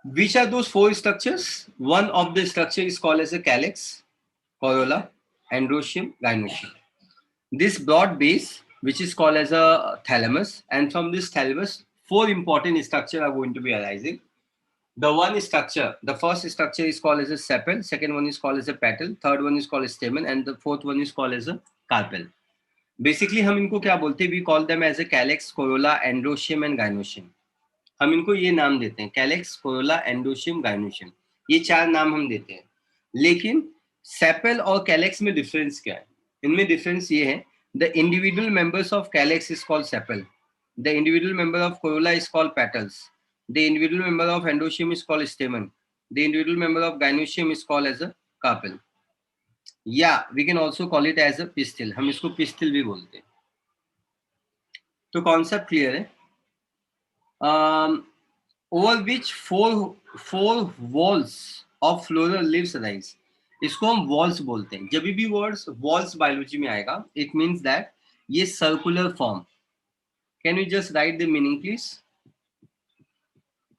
Which are those four structures? One of the structure is called as a calyx, corolla, androecium, gynoecium. This broad base, which is called as a thalamus, and from this thalamus, four important structures are going to be arising. The one structure, the first structure is called as a sepal, second one is called as a petal, third one is called as stamen, and the fourth one is called as a carpel. Basically हम इनको क्या बोलते हैं? We call them as a calyx, corolla, androecium and gynoecium. हम इनको ये नाम देते हैं, कैलेक्स, कोरोला, एंडोशियम, गाइनोशियम, ये चार नाम हम देते हैं. लेकिन सेपल और कैलेक्स में डिफरेंस क्या है? इनमें डिफरेंस ये है, the individual members of calyx is called sepal, the individual member of corolla is called petals, the individual member of androecium is called stamen, the individual member of gynoecium is called as a carpel, या we can also call it as a pistil, हम इसको pistil भी बोलते हैं. तो concept clear है? over which four walls of floral leaves arise. इसको हम walls बोलते हैं. जब भी वर्ड्स walls बायोलॉजी में आएगा, it means that ये circular form. Can you just write the meaning, please?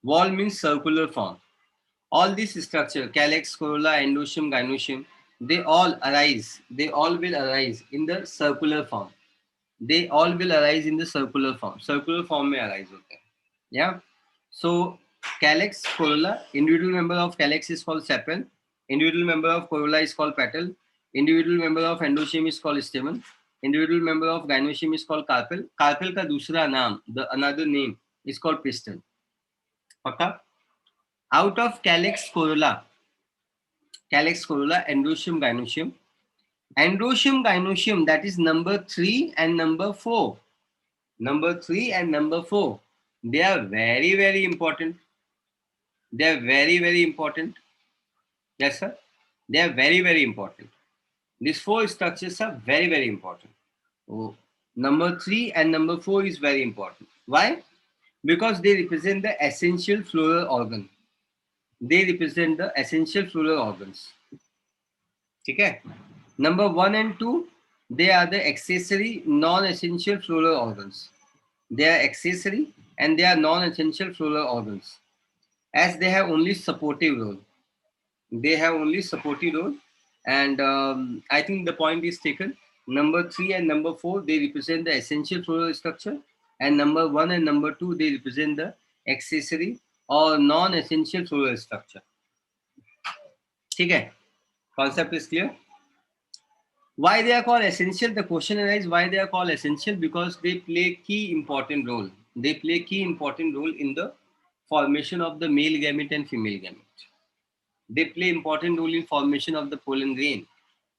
Wall means circular form. All this structure, calyx, corolla, endoecium, gynoecium, they all will arise in the circular form. They all will arise in the circular form. Circular form में arise होते हैं. Yeah. So calyx, corolla, individual member of calyx is called sepal, individual member of corolla is called petal, individual member of endoecium is called stamen, individual member of gynoecium is called carpel. Carpel का दूसरा नाम, the another name is called pistil. पक्का? Out of calyx, corolla, endoecium, gynoecium, androecium, gynoecium, that is number 3 and number 4. Number 3 and number 4, they are very, very important. They are very, very important. Yes, sir. They are very, very important. These four structures are very, very important. Oh, number 3 and number 4 is very important. Why? Because they represent the essential floral organ. They represent the essential floral organs. Okay. Number 1 and 2, they are the accessory non-essential floral organs. They are accessory and they are non-essential floral organs, as they have only supportive role. They have only supportive role, and I think the point is taken. Number 3 and number 4, they represent the essential floral structure, and number 1 and number 2, they represent the accessory or non-essential floral structure. ठीक है? Concept is clear? Why they are called essential? The question arises, why they are called essential? Because they play key important role. They play key important role in the formation of the male gamete and female gamete. They play important role in formation of the pollen grain.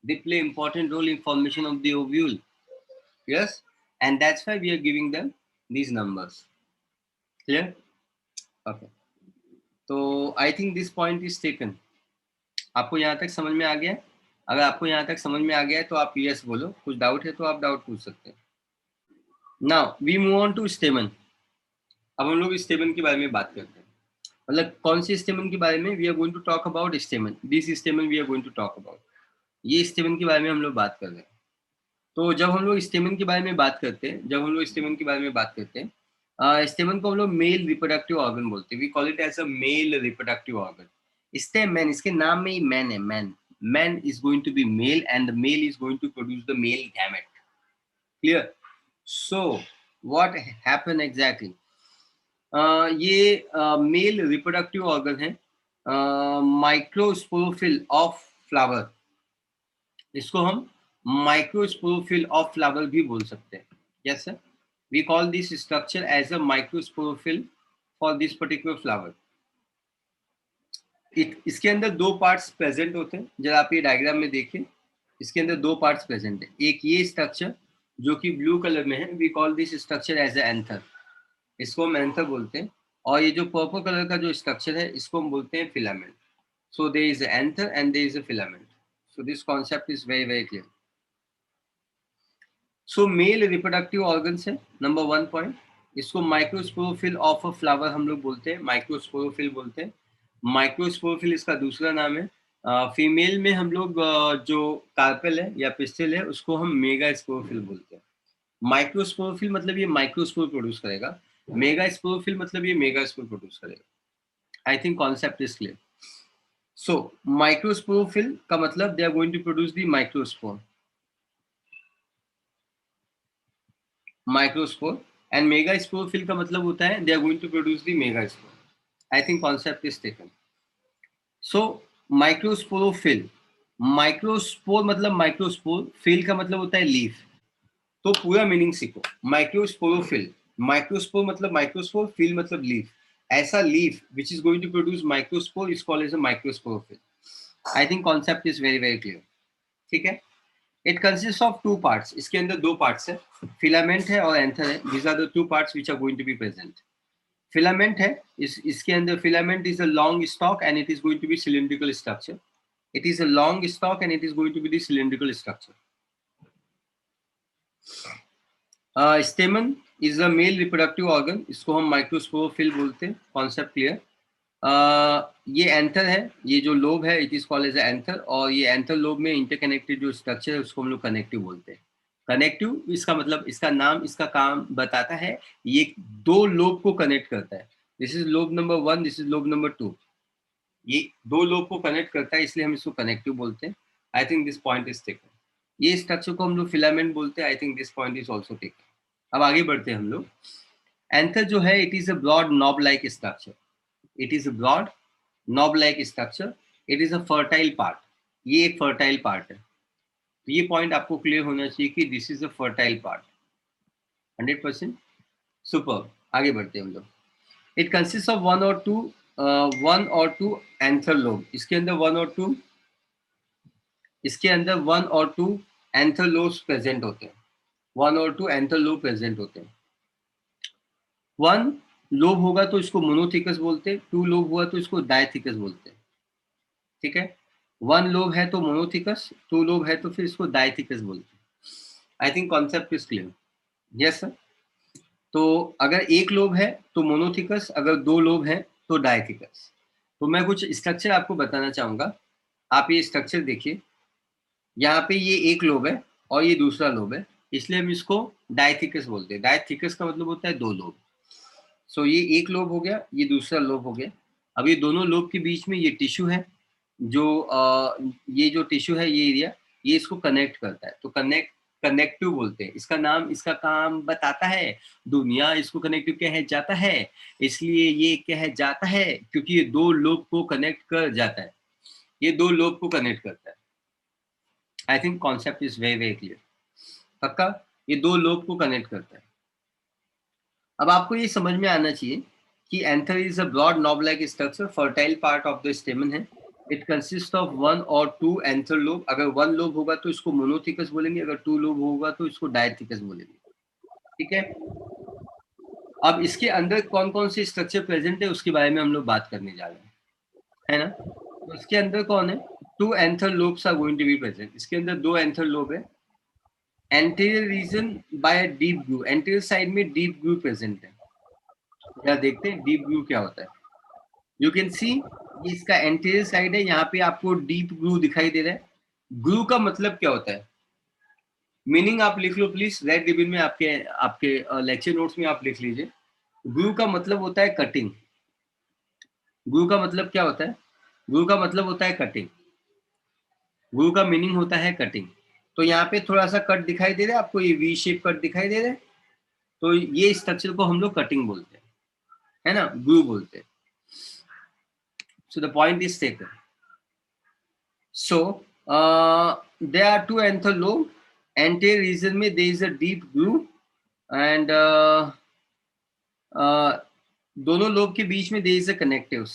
They play important role in formation of the ovule. Yes, and that's why we are giving them these numbers. Clear? Okay. So I think this point is taken. आपको यहाँ तक समझ में आ गया? अगर आपको यहाँ तक समझ में आ गया है तो आप यस बोलो. कुछ डाउट है तो आप डाउट पूछ सकते हैं. Now we move on to stamen. अब हम लोग स्टेमन के बारे में बात करते हैं. मतलब कौन सी स्टेमन के बारे में? We are going to talk about stamen. This stamen we are going to talk about. ये स्टेमन के बारे में हम लोग बात कर रहे हैं. तो जब हम लोग स्टेमन के बारे में बात करते हैं, स्टेमन को हम लोग मेल रिप्रोडक्टिव ऑर्गन बोलते हैं. We call it as a male reproductive organ. Stamen, इसके नाम में ही मैन है. Man is going to be male and the male is going to produce the male gamete. Clear? So what happen exactly? ये male reproductive organ है. Microsporophyll of flower, इसको हम microsporophyll of flower भी बोल सकते हैं. Yes sir, we call this structure as a microsporophyll for this particular flower. इसके अंदर दो पार्ट्स प्रेजेंट होते हैं. जब आप ये डायग्राम में देखिए, इसके अंदर दो पार्ट्स प्रेजेंट है. एक ये स्ट्रक्चर जो कि ब्लू कलर में है, we call this structure as an anther. इसको हम एंथर बोलते हैं. और ये जो पर्पल कलर का जो स्ट्रक्चर है, इसको हम बोलते हैं filament. So there is an anther and there is a filament. So this concept is very very clear. So male reproductive organs है नंबर 1 पॉइंट. इसको माइक्रोस्पोरोफिल ऑफ अ फ्लावर हम लोग बोलते हैं, माइक्रोस्पोरोफिल बोलते हैं. माइक्रोस्पोरोफिल इसका दूसरा नाम है. फीमेल में हम लोग जो कार्पेल है या पिस्टिल है, उसको हम मेगास्पोरोफिल बोलते हैं. माइक्रोस्पोरोफिल मतलब ये माइक्रोस्पोर प्रोड्यूस करेगा. मेगास्पोरोफिल मतलब ये मेगास्पोर प्रोड्यूस करेगा. I think concept is clear. So microsporophyll का मतलब they are going to produce the microspore, microspore. And megasporophyll का मतलब होता है they are going to produce the megaspore. I think concept is taken. So microsporophyll, microspore मतलब microspore, phyll का मतलब होता है लीफ. तो पूरा मीनिंग सीखो. माइक्रोस्पोरोफिल, माइक्रोस्पोर मतलब माइक्रोस्पोर, फिल मतलब लीफ. ऐसा leaf which is going to produce microspore is called as a microsporophyll. I think concept is very very clear. ठीक है. It consist of two parts. इसके अंदर दो पार्ट्स है, फिलामेंट है और एंथर है. These are the two parts which are going to be present. Filament है, इसके अंदर filament is a long stalk and it is going to be cylindrical structure. It is a long stalk and it is going to be the cylindrical structure. Stamen is a male reproductive organ. इसको हम microsporophyll बोलते हैं. Concept clear. ये anther है, ये जो lobe है it is called as anther. और ये एंथर लोब में इंटरकनेक्टेड जो स्ट्रक्चर है उसको हम लोग कनेक्टिव बोलते हैं. कनेक्टिव इसका मतलब, इसका नाम इसका काम बताता है. ये दो लोब को कनेक्ट करता है. This is lobe number 1, this is lobe number 2. ये दो लोब को कनेक्ट करता है, इसलिए हम इसको कनेक्टिव बोलते हैं. I think this point is taken. ये स्ट्रक्चर को हम लोग फिलामेंट बोलते हैं. I think this point is also taken. अब आगे बढ़ते हैं हम लोग. एंथर जो है it is a broad knob like structure. It is a broad knob like structure. It is a fertile part. ये एक फर्टाइल पार्ट है. तो ये पॉइंट आपको क्लियर होना चाहिए कि this is a fertile part. 100% super. आगे बढ़ते हैं हम लोग. इट कंसिस्ट ऑफ वन और टू एंथर लोब. इसके अंदर वन और टू एंथर लोब्स प्रेजेंट होते हैं. वन और टू एंथर लोब प्रेजेंट होते हैं. वन लोब होगा तो इसको मोनोथिकस बोलते हैं. टू लोब हुआ तो इसको डायथिकस बोलते हैं. ठीक है. वन लोब है तो मोनोथिकस, टू लोब है तो फिर इसको डायथिकस बोलते हैं. I think concept is clear. Yes sir. तो अगर एक लोब है तो मोनोथिकस, अगर दो लोब है तो डायथिकस. तो मैं कुछ स्ट्रक्चर आपको बताना चाहूंगा. आप ये स्ट्रक्चर देखिए. यहाँ पे ये एक लोब है और ये दूसरा लोब है, इसलिए हम इसको डायथिकस बोलते हैं. डायथिकस का मतलब होता है दो लोब. सो ये एक लोब हो गया, ये दूसरा लोब हो गया. अब ये दोनों लोब के बीच में ये टिश्यू है, जो ये जो टिश्यू है ये एरिया, ये इसको कनेक्ट करता है. तो कनेक्टिव बोलते हैं. इसका नाम इसका काम बताता है. दुनिया इसको कनेक्टिव कहा जाता है. इसलिए ये कहा जाता है क्योंकि ये दो लोब को कनेक्ट कर जाता है. ये दो लोब को कनेक्ट करता है. आई think concept is very very clear. पक्का. ये दो लोब को कनेक्ट करता है. अब आपको ये समझ में आना चाहिए कि anther is a broad knob like structure, fertile part of the stamen है. इट कंसिस्ट ऑफ वन और टू एंथर लोब. अगर वन लोब होगा तो इसको मोनोथिकस बोलेंगे, अगर टू लोब होगा तो इसको डायथिकस बोलेंगे. ठीक है. अब इसके अंदर कौन कौन से स्ट्रक्चर प्रेजेंट है उसके बारे में हम लोग बात करने जा रहे हैं, है ना. तो इसके अंदर कौन है, two anther lobes are going to be present. इसके अंदर दो एंथर लोब है. Anterior region by deep groove. Anterior side में डीप ग्रू प्रेजेंट है. क्या देखते हैं डीप ग्रू क्या होता है. यू कैन सी इसका एंटीरियर साइड है, यहाँ पे आपको डीप ग्रू दिखाई दे रहा है. ग्रू का मतलब क्या होता है, मीनिंग आप लिख लो प्लीज. रेड रिबन में आपके आपके लेक्चर नोट्स में आप लिख लीजिए. ग्रू का मतलब होता है कटिंग. ग्रू का मतलब क्या होता है, ग्रू का मतलब होता है कटिंग. ग्रू का मीनिंग होता है कटिंग. तो यहाँ पे थोड़ा सा कट दिखाई दे रहा है आपको, ये वी शेप कट दिखाई दे रहा है. तो ये स्ट्रक्चर को हम लोग कटिंग बोलते हैं, है ना, ग्रू बोलते हैं. So the point is taken. So there are two anther lobe. Anterior region में there is a deep groove and दोनों लोब के बीच में there is a connectives.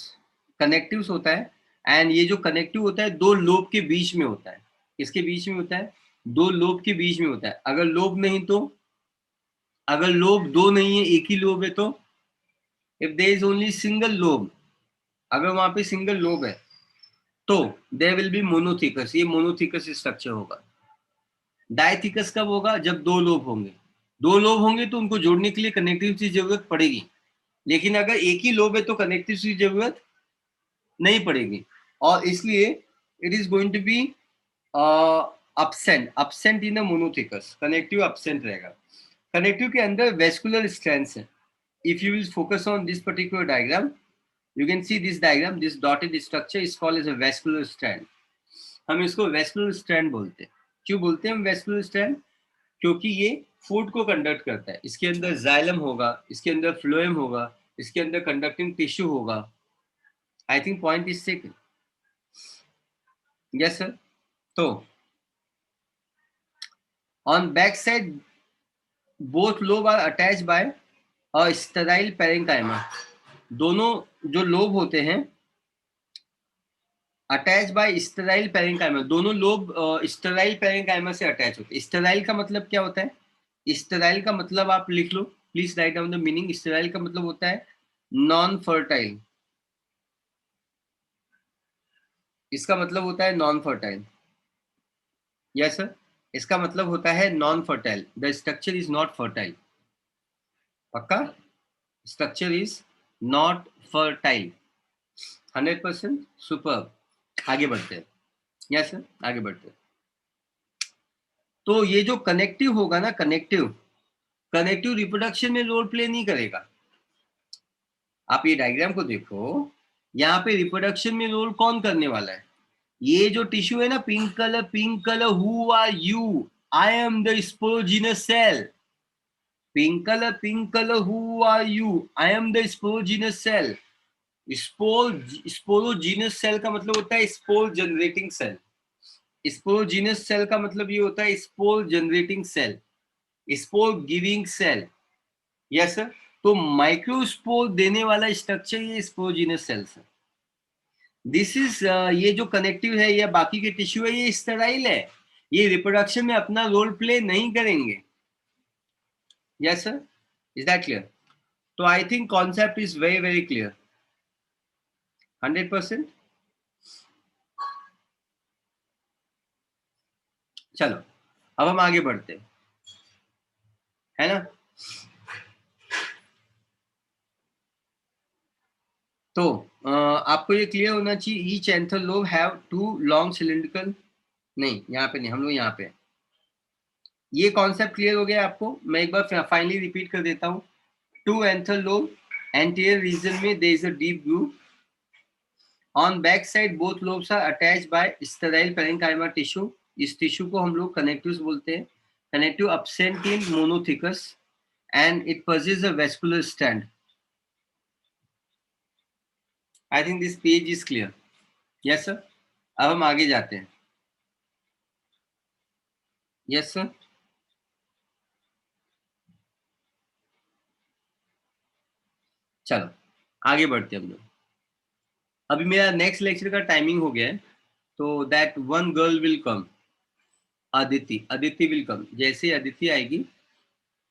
Connectives होता है and ये जो connective होता है दो लोब के बीच में होता है. इसके बीच में होता है, दो लोब के बीच में होता है. अगर लोब नहीं तो, अगर लोब दो नहीं है एक ही लोब है तो, if there is only single lobe, अगर वहां पे सिंगल लोब है तो there will be monothecus. ये monothecus स्ट्रक्चर होगा. डायथिकस कब होगा, जब दो लोब होंगे. दो लोब होंगे तो उनको जोड़ने के लिए कनेक्टिव की जरूरत पड़ेगी. लेकिन अगर एक ही लोब है तो कनेक्टिव की जरूरत नहीं पड़ेगी. और इसलिए it is going to be absent in a monothecous. Connective absent रहेगा. कनेक्टिव के अंदर वेस्कुलर स्ट्रैंड्स है. If you will focus on this particular diagram, You can see this diagram, this dotted structure is called as a vascular strand. हम इसको vascular strand बोलते हैं. क्यों बोलते हैं हम वेस्कुलर स्ट्रैंड? क्योंकि ये फूड को कंडक्ट करता है. इसके अंदर जाइलम होगा, इसके अंदर फ्लोएम होगा, इसके अंदर कंडक्टिंग टिश्यू होगा. I think point is second. Yes sir. तो on back side both lobe are attach by a sterile parenchyma. दोनों जो लोब होते हैं अटैच बाय स्टेराइल पैरेंकाइमा. दोनों लोब स्टेराइल पैरेंकाइमा से अटैच होते हैं. स्टेराइल का मतलब क्या होता है? स्टेराइल का मतलब आप लिख लो, please write down the meaning. Sterile का मतलब होता है नॉन फर्टाइल. इसका मतलब होता है नॉन फर्टाइल. Yes sir. इसका मतलब होता है non fertile. The structure is not fertile. पक्का? Structure is not fertile. 100% super. आगे बढ़ते हैं. यस सर, आगे बढ़ते हैं. तो ये जो कनेक्टिव होगा ना, कनेक्टिव रिप्रोडक्शन में रोल प्ले नहीं करेगा. आप ये डायग्राम को देखो, यहाँ पे रिप्रोडक्शन में रोल कौन करने वाला है? ये जो टिश्यू है ना, pink colour, who are you? I am the sporogenous cell. Pink colour, who are you? I am the sporogenous cell. Sporogenous cell का मतलब होता है spore generating cell. Sporogenous cell का मतलब ये होता है spore generating cell, spore giving cell. Yes sir. तो माइक्रोस्पोर देने वाला स्ट्रक्चर ये स्पोरोजीनस सेल्स है. दिस इज ये जो कनेक्टिव है या बाकी के टिश्यू है ये स्टेराइल है. ये रिप्रोडक्शन में अपना रोल प्ले नहीं करेंगे. Yes sir. Is that clear? तो I think concept is very very clear. 100%. चलो अब हम आगे बढ़ते हैं, है ना. तो आपको ये क्लियर होना चाहिए. Each anther lobe have two long cylindrical. नहीं, यहाँ पे नहीं, हम लोग यहाँ पे. ये कॉन्सेप्ट क्लियर हो गया आपको? मैं एक बार फाइनली रिपीट कर देता हूँ. To anther lobe, anterior region में there is a deep groove. On back side both lobes are attached by sterile parenchyma tissue. इस टिश्यू को हम लोग कनेक्टिव्स बोलते हैं. Connective absent in monothecus and it possesses a vascular strand. I think this page is clear. Yes sir. अब हम आगे जाते हैं. Yes sir. चलो आगे बढ़ते हैं हम लोग. अभी मेरा नेक्स्ट लेक्चर का टाइमिंग हो गया है, तो that one girl will come. Aditi will come. जैसे अदिति आएगी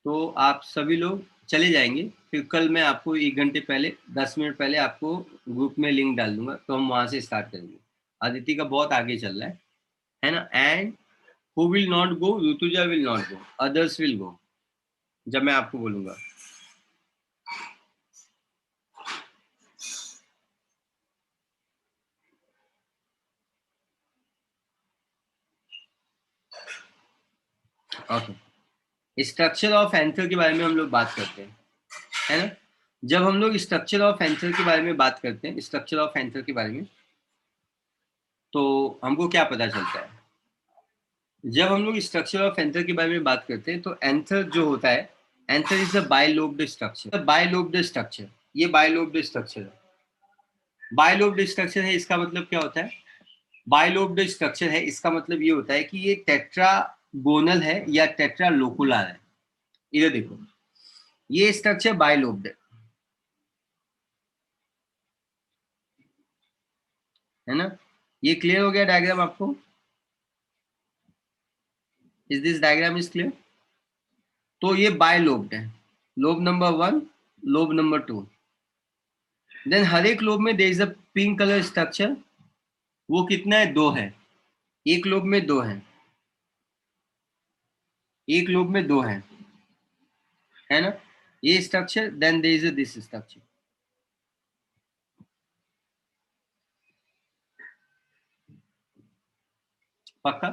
तो आप सभी लोग चले जाएंगे. फिर कल मैं आपको 1 घंटे पहले, 10 मिनट पहले आपको ग्रुप में लिंक डाल दूंगा, तो हम वहां से स्टार्ट करेंगे. अदिति का बहुत आगे चल रहा है ना. And who will not go? Rutuja will not go, others will go जब मैं आपको बोलूंगा. ओके. स्ट्रक्चर ऑफ एंथर के बारे में हम लोग बात करते हैं, है ना. जब हम लोग स्ट्रक्चर ऑफ एंथर के बारे में बात करते हैं, स्ट्रक्चर ऑफ एंथर के बारे में, तो हमको क्या पता चलता है? जब हम लोग स्ट्रक्चर ऑफ एंथर के बारे में बात करते हैं तो एंथर जो होता है, anther is a bilobed structure. Bilobed structure, ये बाइलोब्ड स्ट्रक्चर है. बाइलोब्ड स्ट्रक्चर है, इसका मतलब क्या होता है? बाइलोब्ड स्ट्रक्चर है, इसका मतलब ये होता है कि ये टेट्रागोनल है या टेट्रालोकुलर है. इधर देखो, ये स्ट्रक्चर बाइलोब्ड है ना. ये क्लियर हो गया डायग्राम आपको? Is this diagram is clear? तो ये बाइलोब्ड है. Lobe number 1, lobe number 2. Then हर एक लोब में there is a pink colour structure. वो कितना है? 2 है. एक लोब में 2 है, एक लोब में 2 है ना. ये structure, then there is this structure. पक्का?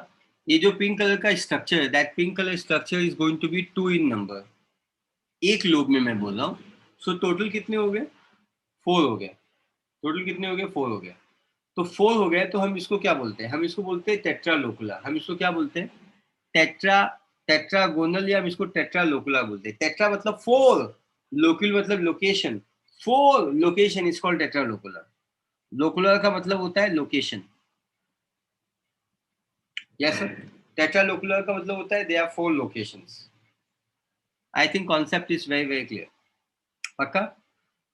ये जो पिंक कलर का स्ट्रक्चर है, that pink colour structure is going to be 2 in number. एक लोब में मैं बोल रहा हूँ. सो टोटल कितने हो गए? 4 हो गए. टोटल कितने हो गए? 4 हो गया। तो 4 हो गए तो हम इसको क्या बोलते हैं? हम इसको बोलते हैं टेट्रालोकुला। हम इसको क्या बोलते हैं? टेट्रा टेट्रागोनल, या हम इसको टेट्रालोकुला बोलते हैं। टेट्रा मतलब 4, लोक्यूल मतलब location. 4 location is called tetralocular. Locular का मतलब होता है लोकेशन। यस सर, टेट्रालोकुलर का मतलब होता है they are 4 locations. I think concept is very very clear. पक्का?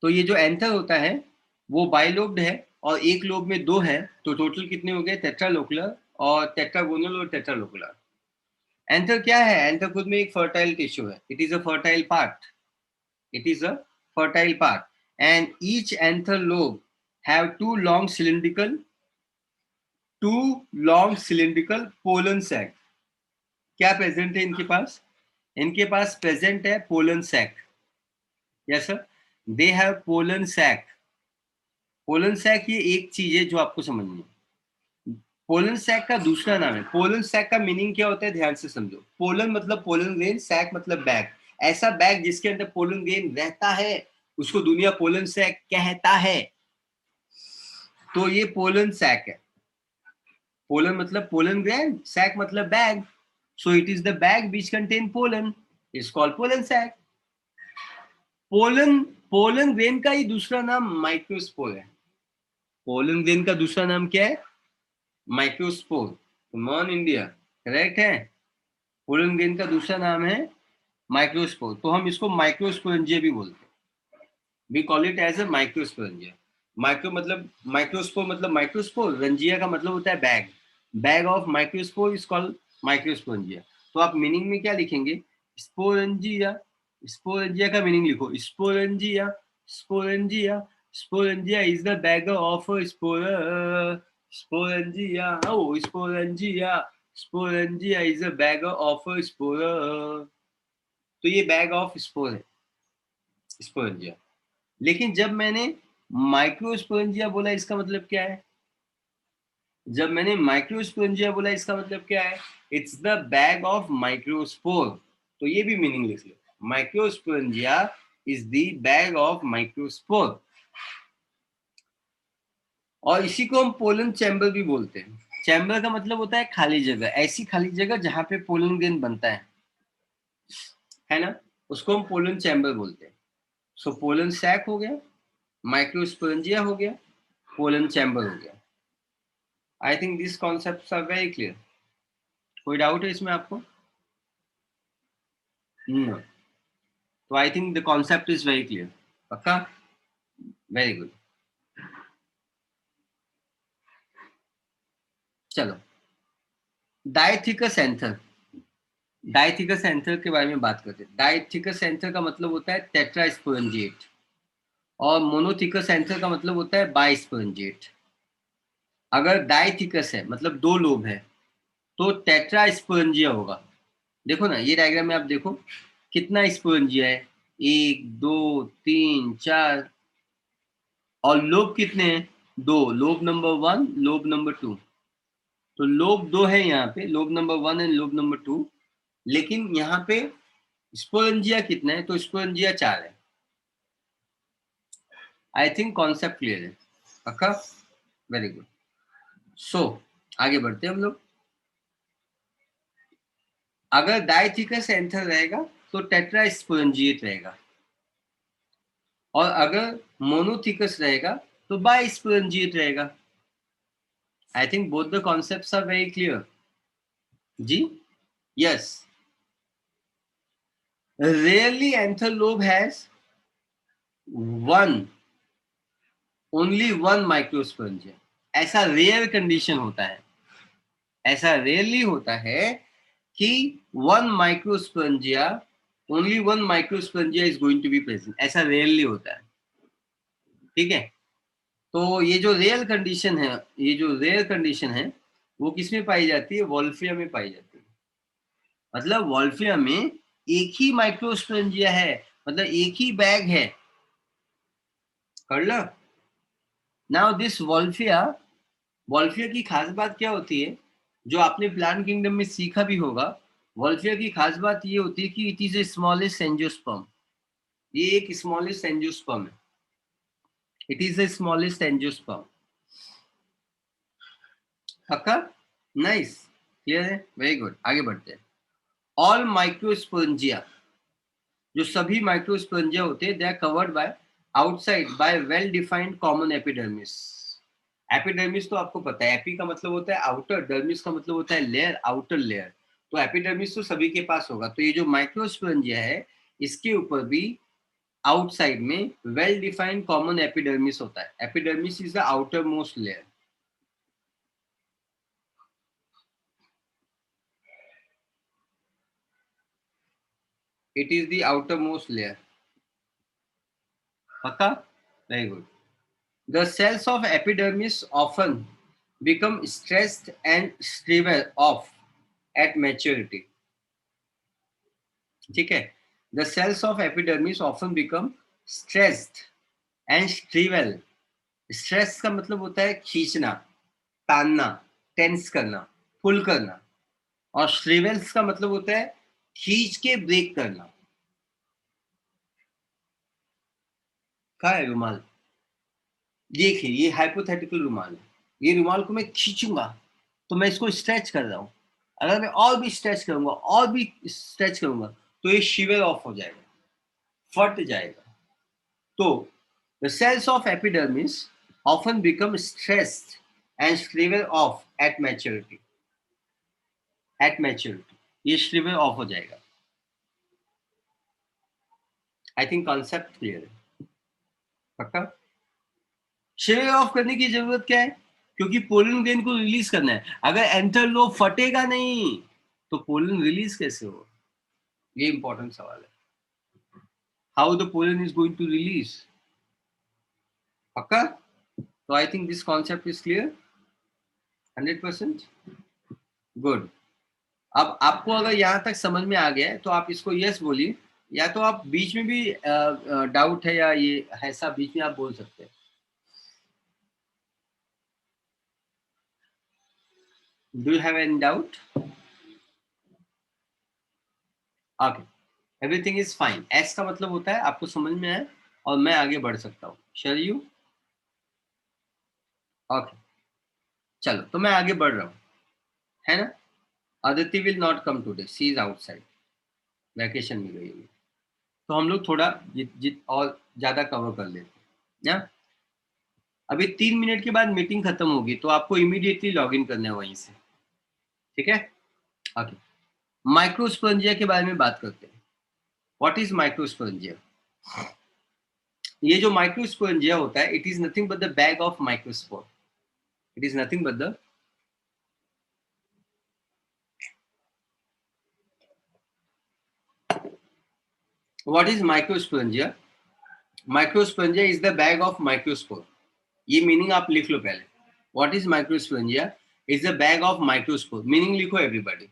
तो ये जो एंथर होता है वो बाइलोब्ड है और एक लोब में 2 है, तो टोटल कितने हो गए? टेट्रालोकुलर और टेट्रागोनल और टेट्रालोकुलर। एंथर क्या है? एंथर खुद में एक फर्टाइल टिश्यू है। It is a fertile part. It is a fertile part, and each anther lobe have two long cylindrical pollen sac. क्या प्रेजेंट है इनके पास? इनके पास प्रेजेंट है pollen sac. Yes sir, they have pollen sac. Pollen sac ये एक चीज है जो आपको समझनी है। पोलन सैक का दूसरा नाम है, पोलन सैक का मीनिंग क्या होता है ध्यान से समझो। पोलन मतलब पोलन ग्रेन, सैक मतलब बैग। ऐसा बैग जिसके अंदर पोलन ग्रेन रहता है उसको दुनिया पोलन सैक कहता है। तो ये पोलन सैक है। पोलन मतलब पोलन ग्रेन, सैक मतलब bag. So it is the bag which contain pollen, is called pollen sac. Pollen pollen grain का ही दूसरा नाम माइक्रोस्पोर है। पोलन ग्रेन का दूसरा नाम क्या है? माइक्रोस्पोर। कमॉन इंडिया, करेक्ट है। पोलन ग्रेन का दूसरा नाम है माइक्रोस्पोर, तो हम इसको माइक्रोस्पोरेंजिया भी बोलते हैं। We call it as a microsporangia. Micro मतलब माइक्रोस्पोर मतलब माइक्रोस्पोर, रंजिया का मतलब होता है bag. Bag of microspore is called microsporangia. तो आप मीनिंग में क्या लिखेंगे? स्पोरेंजिया। स्पोरेंजिया का मीनिंग लिखो, sporangia. Sporangia, sporangia is the bag of spore. Sporangia, oh sporangia, sporangia is a bag of spore. तो ये बैग ऑफ स्पोर है, स्पोरेंजिया। लेकिन जब मैंने माइक्रोस्पोरेंजिया बोला इसका मतलब क्या है? जब मैंने माइक्रोस्पोरेंजिया बोला इसका मतलब क्या है? It's the bag of microspore. तो ये भी मीनिंग लिख लो, microsporangia is the bag of microspore. और इसी को हम पोलन चैम्बर भी बोलते हैं। चैम्बर का मतलब होता है खाली जगह, ऐसी खाली जगह जहां पे पोलन ग्रेन बनता है ना, उसको हम पोलन चैम्बर बोलते हैं। सो पोलन सैक हो गया, माइक्रोस्पोरेंजिया हो गया, पोलन चैम्बर हो गया। I think this concepts are very clear. कोई डाउट है इसमें आपको? नो। तो I think the concept is very clear. पक्का? Very good. चलो, डायथिकस एंथर। डायथिकस एंथर के बारे में बात करते हैं। डायथिकस एंथर का मतलब होता है टेट्रास्पोरेंजिएट, और मोनोथिकस एंथर का मतलब होता है बाइस्पोरेंजिएट। अगर डायथिकस है मतलब 2 लोब है तो टेट्रास्पोरेंजिया होगा। देखो ना, ये डायग्राम में आप देखो कितना स्पोरेंजिया है, 1 2 3 4। और लोब कितने हैं? 2। Lobe number 1, lobe number 2। तो लोब 2 है यहाँ पे, lobe number 1 and lobe number 2। लेकिन यहाँ पे स्पोरेंजिया कितना है? तो स्पोरेंजिया 4 है। आई थिंक कॉन्सेप्ट क्लियर है। पक्का? Very good. सो आगे बढ़ते हैं हम लोग। अगर डायथिकस एंथर रहेगा तो टेट्रा स्पोरेंजिएट रहेगा, और अगर मोनोथिकस रहेगा तो बाइस्पोरेंजिएट रहेगा। I think both the concepts are very clear. जी, yes. Rarely anther lobe has one, only one microsporangia. ऐसा रेयर कंडीशन होता है, ऐसा रेयरली होता है कि one microsporangia, only one microsporangia is going to be present. ऐसा रेयरली होता है, ठीक है। तो ये जो रेयर कंडीशन है, ये जो रेयर कंडीशन है वो किस में पाई जाती है? वॉल्फिया में पाई जाती है। मतलब वॉल्फिया में एक ही माइक्रोस्पोरेंजिया है, मतलब एक ही बैग है। कर लो। नाउ दिस वॉल्फिया, वॉल्फिया की खास बात क्या होती है जो आपने प्लांट किंगडम में सीखा भी होगा? वॉल्फिया की खास बात ये होती है कि it is A smallest angiosperm. ये एक स्मॉलेस्ट एंजियोस्पर्म है। It is the smallest angiosperm. पक्का? नाइस, क्लियर है, वेरी गुड। आगे बढ़ते हैं। ऑल माइक्रोस्पोरेंजिया, जो सभी माइक्रोस्पोरेंजिया होते हैं, they are covered by outside by well defined common epidermis. Epidermis तो आपको पता है, एपी का मतलब होता है आउटर, डर्मिस का मतलब होता है लेयर, आउटर लेयर। तो एपिडर्मिस तो सभी के पास होगा। तो ये जो माइक्रोस्पोरेंजिया है, इसके ऊपर भी आउटसाइड में वेल डिफाइंड कॉमन एपिडर्मिस होता है। Epidermis is the outer most layer. It is the outer most layer. पक्का? Very good. The cells of epidermis often become stressed and shrivel off at maturity. ठीक है? The cells of epidermis often become stressed and shrivel. Stress का मतलब होता है खींचना, तानना, tense करना, पुल करना, और shrivels का मतलब होता है खींच के ब्रेक करना। क्या है रुमाल? देखिए, ये हाइपोथेटिकल रुमाल है। ये रुमाल को मैं खींचूंगा तो मैं इसको स्ट्रेच कर रहा हूं। अगर मैं और भी स्ट्रेच करूंगा, और भी स्ट्रेच करूंगा, तो ये शिवर ऑफ हो जाएगा, फट जाएगा। तो the cells of epidermis often become stretched and shrivel off at maturity. At maturity ये श्रिवर ऑफ हो जाएगा। आई थिंक कॉन्सेप्ट क्लियर है। पक्का? श्रिवर ऑफ करने की जरूरत क्या है? क्योंकि पोलन ग्रेन को रिलीज करना है। अगर एंथर लोब फटेगा नहीं तो पोलन रिलीज कैसे हो? ये इंपॉर्टेंट सवाल है। How the pollen is going to release? पक्का? तो I think this concept is clear 100%। Good. अब आपको अगर यहां तक समझ में आ गया है तो आप इसको यस बोलिए, या तो आप बीच में भी डाउट है या ये ऐसा बीच में आप बोल सकते हैं। Do you have any doubt? Okay, everything is fine. S का मतलब होता है आपको समझ में आए और मैं आगे बढ़ सकता हूँ। Sure you? ओके, चलो तो मैं आगे बढ़ रहा हूँ, है ना? Aditi will not come today, she is outside, vacation में गई हुई। तो हम लोग थोड़ा जित और ज्यादा कवर कर लेते हैं ना। अभी 3 मिनट के बाद मीटिंग खत्म होगी तो आपको इमीडिएटली लॉग इन करना है वहीं से। ठीक है? ओके, माइक्रोस्पोरेंजिया के बारे में बात करते हैं। What is microsporangia? ये जो माइक्रोस्पोरेंजिया होता है, it is nothing but the bag of microspore. It is nothing but the what is microsporangia? Microsporangia is the bag of microspore. ये मीनिंग आप लिख लो पहले। What is microsporangia? Is the bag of microspore. Meaning लिखो everybody.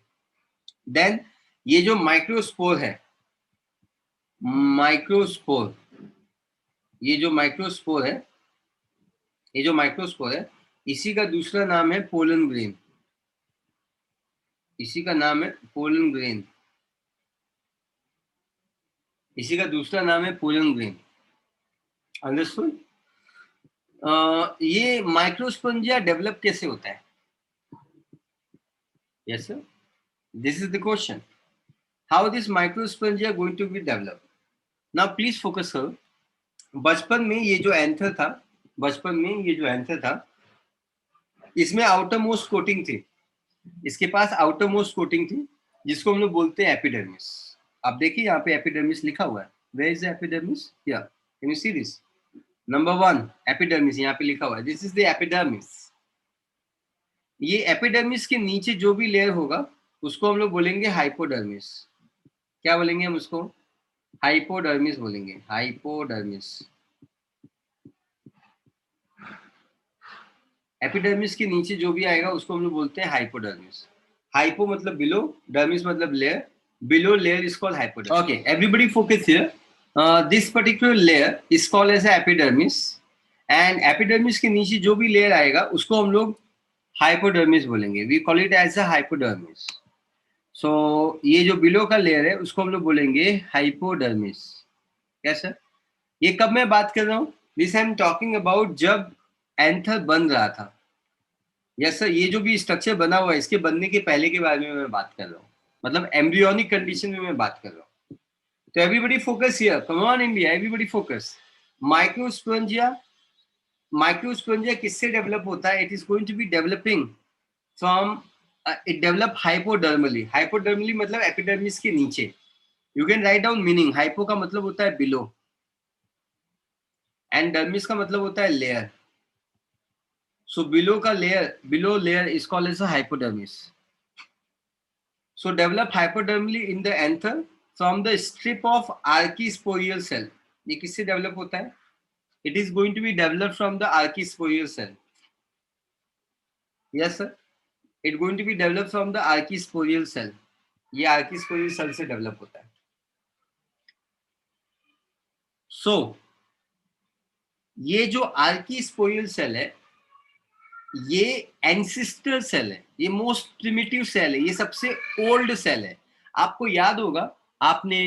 Then ये जो microspore है, microspore, ये जो माइक्रोस्पोर है, ये जो माइक्रोस्पोर है, इसी का दूसरा नाम है पोलन ग्रेन। इसी का नाम है पोलन ग्रेन। इसी का दूसरा नाम है पोलन ग्रेन। अंडरस्टूड? ये माइक्रोस्पोरेंजिया डेवलप कैसे होता है? Yes sir, this is the question. How this microsporangia going to be develop? Now please focus करो। बचपन में ये जो एंथर था, बचपन में ये जो एंथर था, इसमें आउटर मोस्ट कोटिंग थी। इसके पास आउटर मोस्ट कोटिंग थी जिसको हम लोग बोलते हैं एपिडर्मिस। आप देखिए यहाँ पे एपिडर्मिस लिखा हुआ है। Where is the epidermis? Here, can you see this? Number 1 epidermis यहाँ पे लिखा हुआ है, दिस इज द एपिडर्मिस। ये एपिडर्मिस के नीचे जो भी लेयर होगा उसको हम लोग बोलेंगे हाइपोडर्मिस। क्या बोलेंगे हम उसको? हाइपोडर्मिस बोलेंगे, हाइपोडर्मिस। एपिडर्मिस के नीचे जो भी आएगा उसको हम लोग बोलते हैं हाइपोडर्मिस। हाइपो मतलब बिलो, डर्मिस मतलब layer, below layer is called hypodermis. Okay, everybody focus here. This particular layer is called as epidermis, and epidermis के नीचे जो भी layer आएगा उसको हम लोग hypodermis बोलेंगे. We call it as a hypodermis. So ये जो below का layer है उसको हम लोग बोलेंगे hypodermis. क्या सर? ये कब मैं बात कर रहा हूँ? This I am talking about जब एंथर बन रहा था। यस सर, ये जो भी स्ट्रक्चर बना हुआ है इसके बनने के पहले के बारे में मैं बात कर रहा हूँ, मतलब एम्ब्रियोनिक कंडीशन में मैं बात कर रहा हूँ। तो everybody focus here, come on India, everybody focus. Microsporangia, microsporangia किससे डेवलप होता है? It is going to be developing from, it develop hypodermally. Hypodermally मतलब एपिडर्मिस के नीचे। You can write down meaning. Hypo का मतलब होता है बिलो, एंड डर्मिस का मतलब होता है लेयर। सो बिलो का layer, below layer is called as a hypodermis. So develop hypodermally in the anther from the strip of archisporial cell. ये किससे डेवलप होता है? It is going to be developed from the archisporial cell. Yes sir. It going to be developed from the archisporial cell. ये archisporial cell से develop होता है. So ये जो archisporial cell है ये एंसिस्टर सेल है, ये मोस्ट प्रिमिटिव सेल है, ये सबसे ओल्ड सेल है. आपको याद होगा, आपने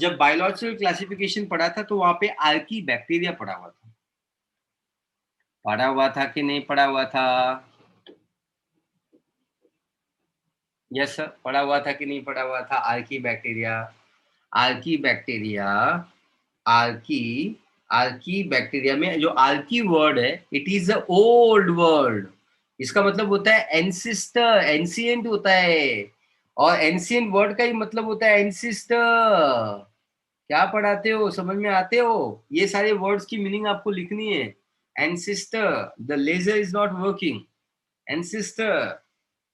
जब बायोलॉजिकल क्लासिफिकेशन पढ़ा था तो वहां पे आर्की बैक्टीरिया पढ़ा हुआ था कि नहीं पढ़ा हुआ था? यस सर, पढ़ा हुआ था कि नहीं पढ़ा हुआ था? Archie bacteria, Archie bacteria, Archie, Archie bacteria में जो आर्की वर्ड है it is a old word. इसका मतलब होता है एंसिस्टर, एंशिएंट होता है. और एंशिएंट वर्ड का ही मतलब होता है एंसिस्टर. क्या पढ़ाते हो, समझ में आते हो? ये सारे वर्ड्स की मीनिंग आपको लिखनी है. Ancestor, the laser is not working. Ancestor,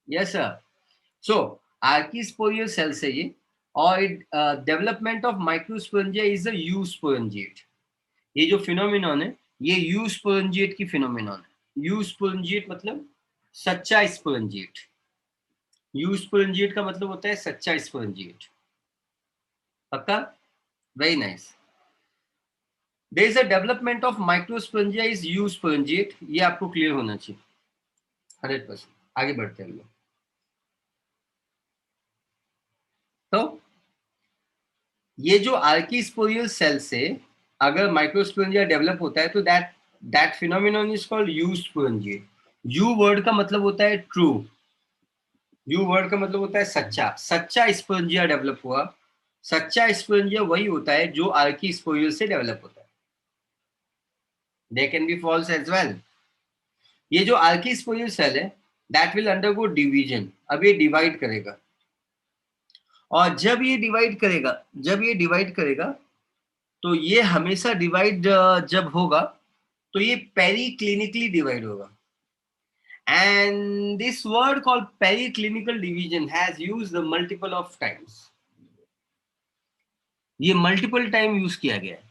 yes sir. So archesporial cell से ये, और development of microsporangia is a eusporangiate. ये जो फिनोमिनॉन है ये यूस्पोरेंजिएट की फिनोमिनॉन है. यूस्पोरेंजिएट मतलब सच्चा स्पोरेंजिएट. यूस्पोरेंजिएट का मतलब होता है सच्चा स्पोरेंजिएट. पक्का? Very nice. There is a development of microsporangia is eusporangiate. ये आपको क्लियर होना चाहिए 100%. आगे बढ़ते हैं हम लोग. तो ये जो आर्कीस्पोरियल सेल से अगर माइक्रोस्पोरेंजिया डेवलप होता है तो that that phenomenon is called eusporangiate. Eu word का मतलब होता है ट्रू. यू वर्ड का मतलब होता है सच्चा. सच्चा स्पोरेंजिया डेवलप हुआ. सच्चा स्पोरेंजिया वही होता है जो आर्कीस्पोरियल से डेवलप होता है. They can be false as well. ये जो आर्कीस्पोरियल सेल है दैट विल अंडरगो डिवीजन. अब ये डिवाइड करेगा, और जब ये डिवाइड करेगा, जब ये डिवाइड करेगा तो ये हमेशा डिवाइड जब होगा तो ये पेरीक्लिनिकली डिवाइड होगा. And this word called periclinical division has used the multiple of times. ये मल्टीपल टाइम यूज किया गया है.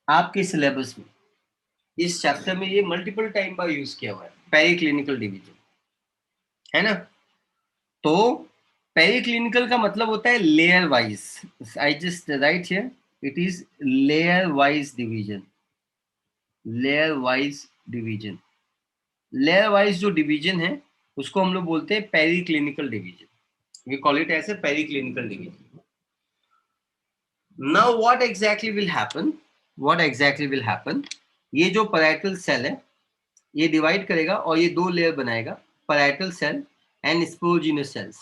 आपके सिलेबस में इस चैप्टर में ये मल्टीपल टाइम बार यूज किया हुआ है, पेरीक्लिनिकल डिवीजन, है ना? तो पेरीक्लिनिकल का मतलब होता है layer wise. I just write here, it is layer wise division. Layer wise division, layer wise जो डिवीजन है उसको हम लोग बोलते हैं periclinal division. We call it as a periclinal division. Now what exactly will happen, what exactly will happen, ये जो parietal cell है ये डिवाइड करेगा और ये दो लेयर बनाएगा, parietal cell and sporogenous cells.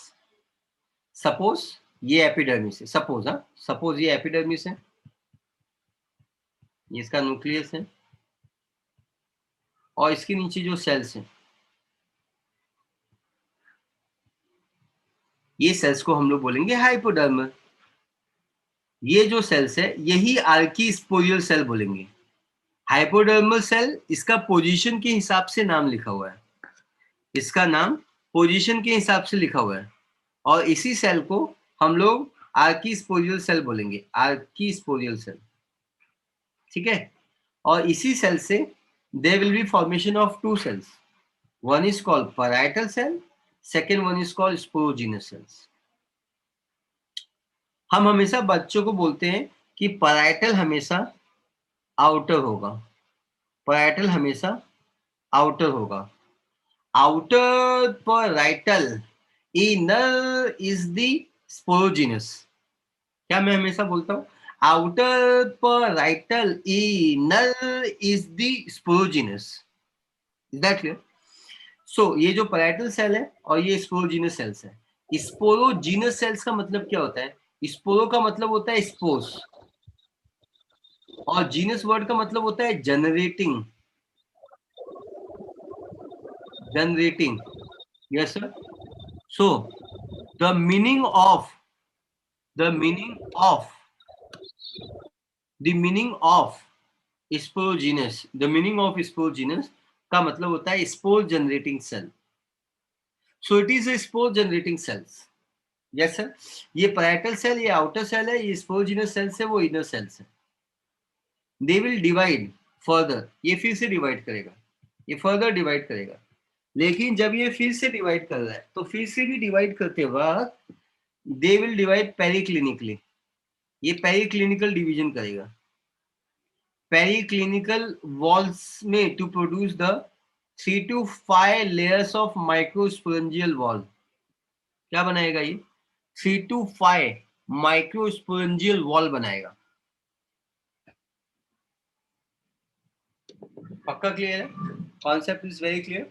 Suppose ये एपिडर्मिस है, सपोज, हाँ सपोज ये एपिडर्मिस है, ये इसका न्यूक्लियस है, और इसके नीचे जो सेल्स हैं ये सेल्स को हम लोग बोलेंगे हाइपोडर्मल. ये जो सेल्स है यही आर्कीस्पोरियल सेल बोलेंगे. हाइपोडर्मल सेल इसका पोजीशन के हिसाब से नाम लिखा हुआ है, इसका नाम पोजीशन के हिसाब से लिखा हुआ है, और इसी सेल को हम लोग आर्कीस्पोरियल सेल बोलेंगे, आर्कीस्पोरियल सेल. ठीक है? और इसी सेल से there will be formation of two cells. One is called parietal cell, second one is called sporogenous cells. हम हमेशा बच्चों को बोलते हैं कि पैराइटल हमेशा आउटर होगा, पैराइटल हमेशा आउटर होगा. Outer parietal, inner is the sporogenous. क्या मैं हमेशा बोलता हूँ outer parietal inner is the sporogenous, is that clear? So ये जो पैराइटल सेल है और ये स्पोरोजिनस सेल्स है। स्पोरोजिनस सेल्स का मतलब क्या होता है? स्पोरो का मतलब होता है स्पोर्स, और जीनस वर्ड का मतलब होता है generating, generating. Yes sir. So the meaning of the meaning of the meaning of sporogenous, the meaning of sporogenous का मतलब होता है spore generating cell. So it is a spore generating cells. Yes sir. ये parietal cell, ये outer cell है, ये sporogenous cells है, वो इनर सेल्स है। दे विल डिवाइड फर्दर, ये फिर से डिवाइड करेगा, ये फर्दर डिवाइड करेगा। लेकिन जब ये फिर से डिवाइड कर रहा है तो फिर से भी डिवाइड करते वक्त दे विल डिवाइड पेरिक्लिनिकली, ये पेरिक्लिनिकल डिवीजन करेगा। पेरिक्लिनिकल वॉल्स में to produce the 3 to 5 layers of microsporangial wall. क्या बनाएगा ये? 3 to 5 माइक्रोस्पोरेंजियल वॉल बनाएगा। पक्का क्लियर है? Concept is very clear,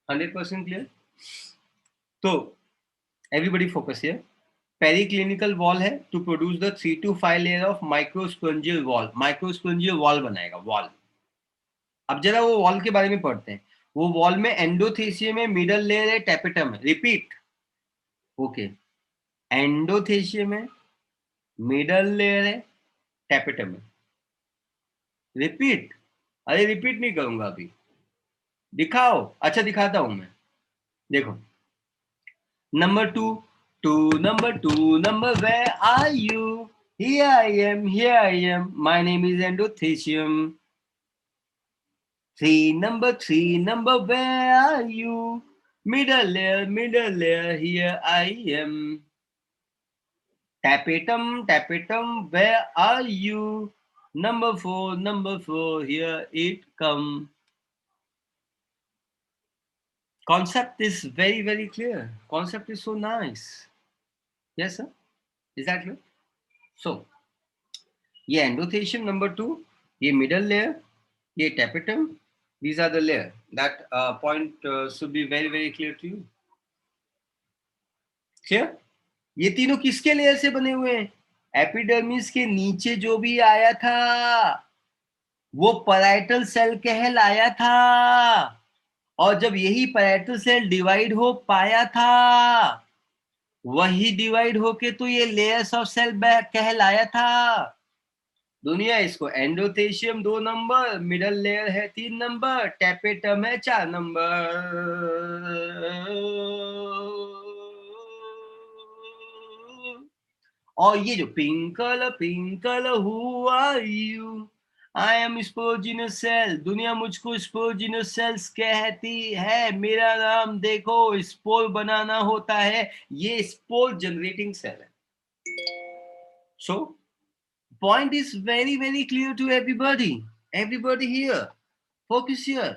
100% clear. तो everybody focus here. Periclinal wall है to produce the 3 to 5 layer of microsporangial wall, microsporangial wall बनाएगा, wall. अब जरा वो वॉल के बारे में पढ़ते हैं। वो वॉल में एंडोथेसियम है, मिडल लेयर है, टैपेटम है। रिपीट। ओके, एंडोथेसियम है, मिडल लेयर है, टैपेटम है। रिपीट। अरे रिपीट नहीं करूंगा अभी, दिखाओ। अच्छा दिखाता हूं मैं, देखो। Number two, number where are you? Here I am, my name is endothecium. Three, number where are you? Middle layer, here I am. Tapetum, where are you? Number four, here it come. Concept is very, very clear. Concept is so nice. Yes, sir? Is that clear? So, ये endothecium number 2, ये middle layer, ये tapetum. These are the layer. That point should be very, very clear to you. Clear? ये तीनों किसके layer से बने हुए हैं? एपिडर्मिस के नीचे जो भी आया था वो पैराइटल सेल कहलाया था, और जब यही पैराइटल सेल डिवाइड हो पाया था वही डिवाइड होके तो ये लेयर्स ऑफ सेल कहलाया था। दुनिया इसको एंडोथेशियम 2 नंबर, मिडल लेयर है 3 नंबर, टैपेटम है 4 नंबर। और ये जो पिंकल who are you? I am sporogenous cell. दुनिया मुझको स्पोरोजिनस सेल्स कहती है। मेरा नाम देखो, स्पोर बनाना होता है, ये स्पोर जनरेटिंग सेल है। सो point is very, very clear to everybody. Everybody here. Focus here.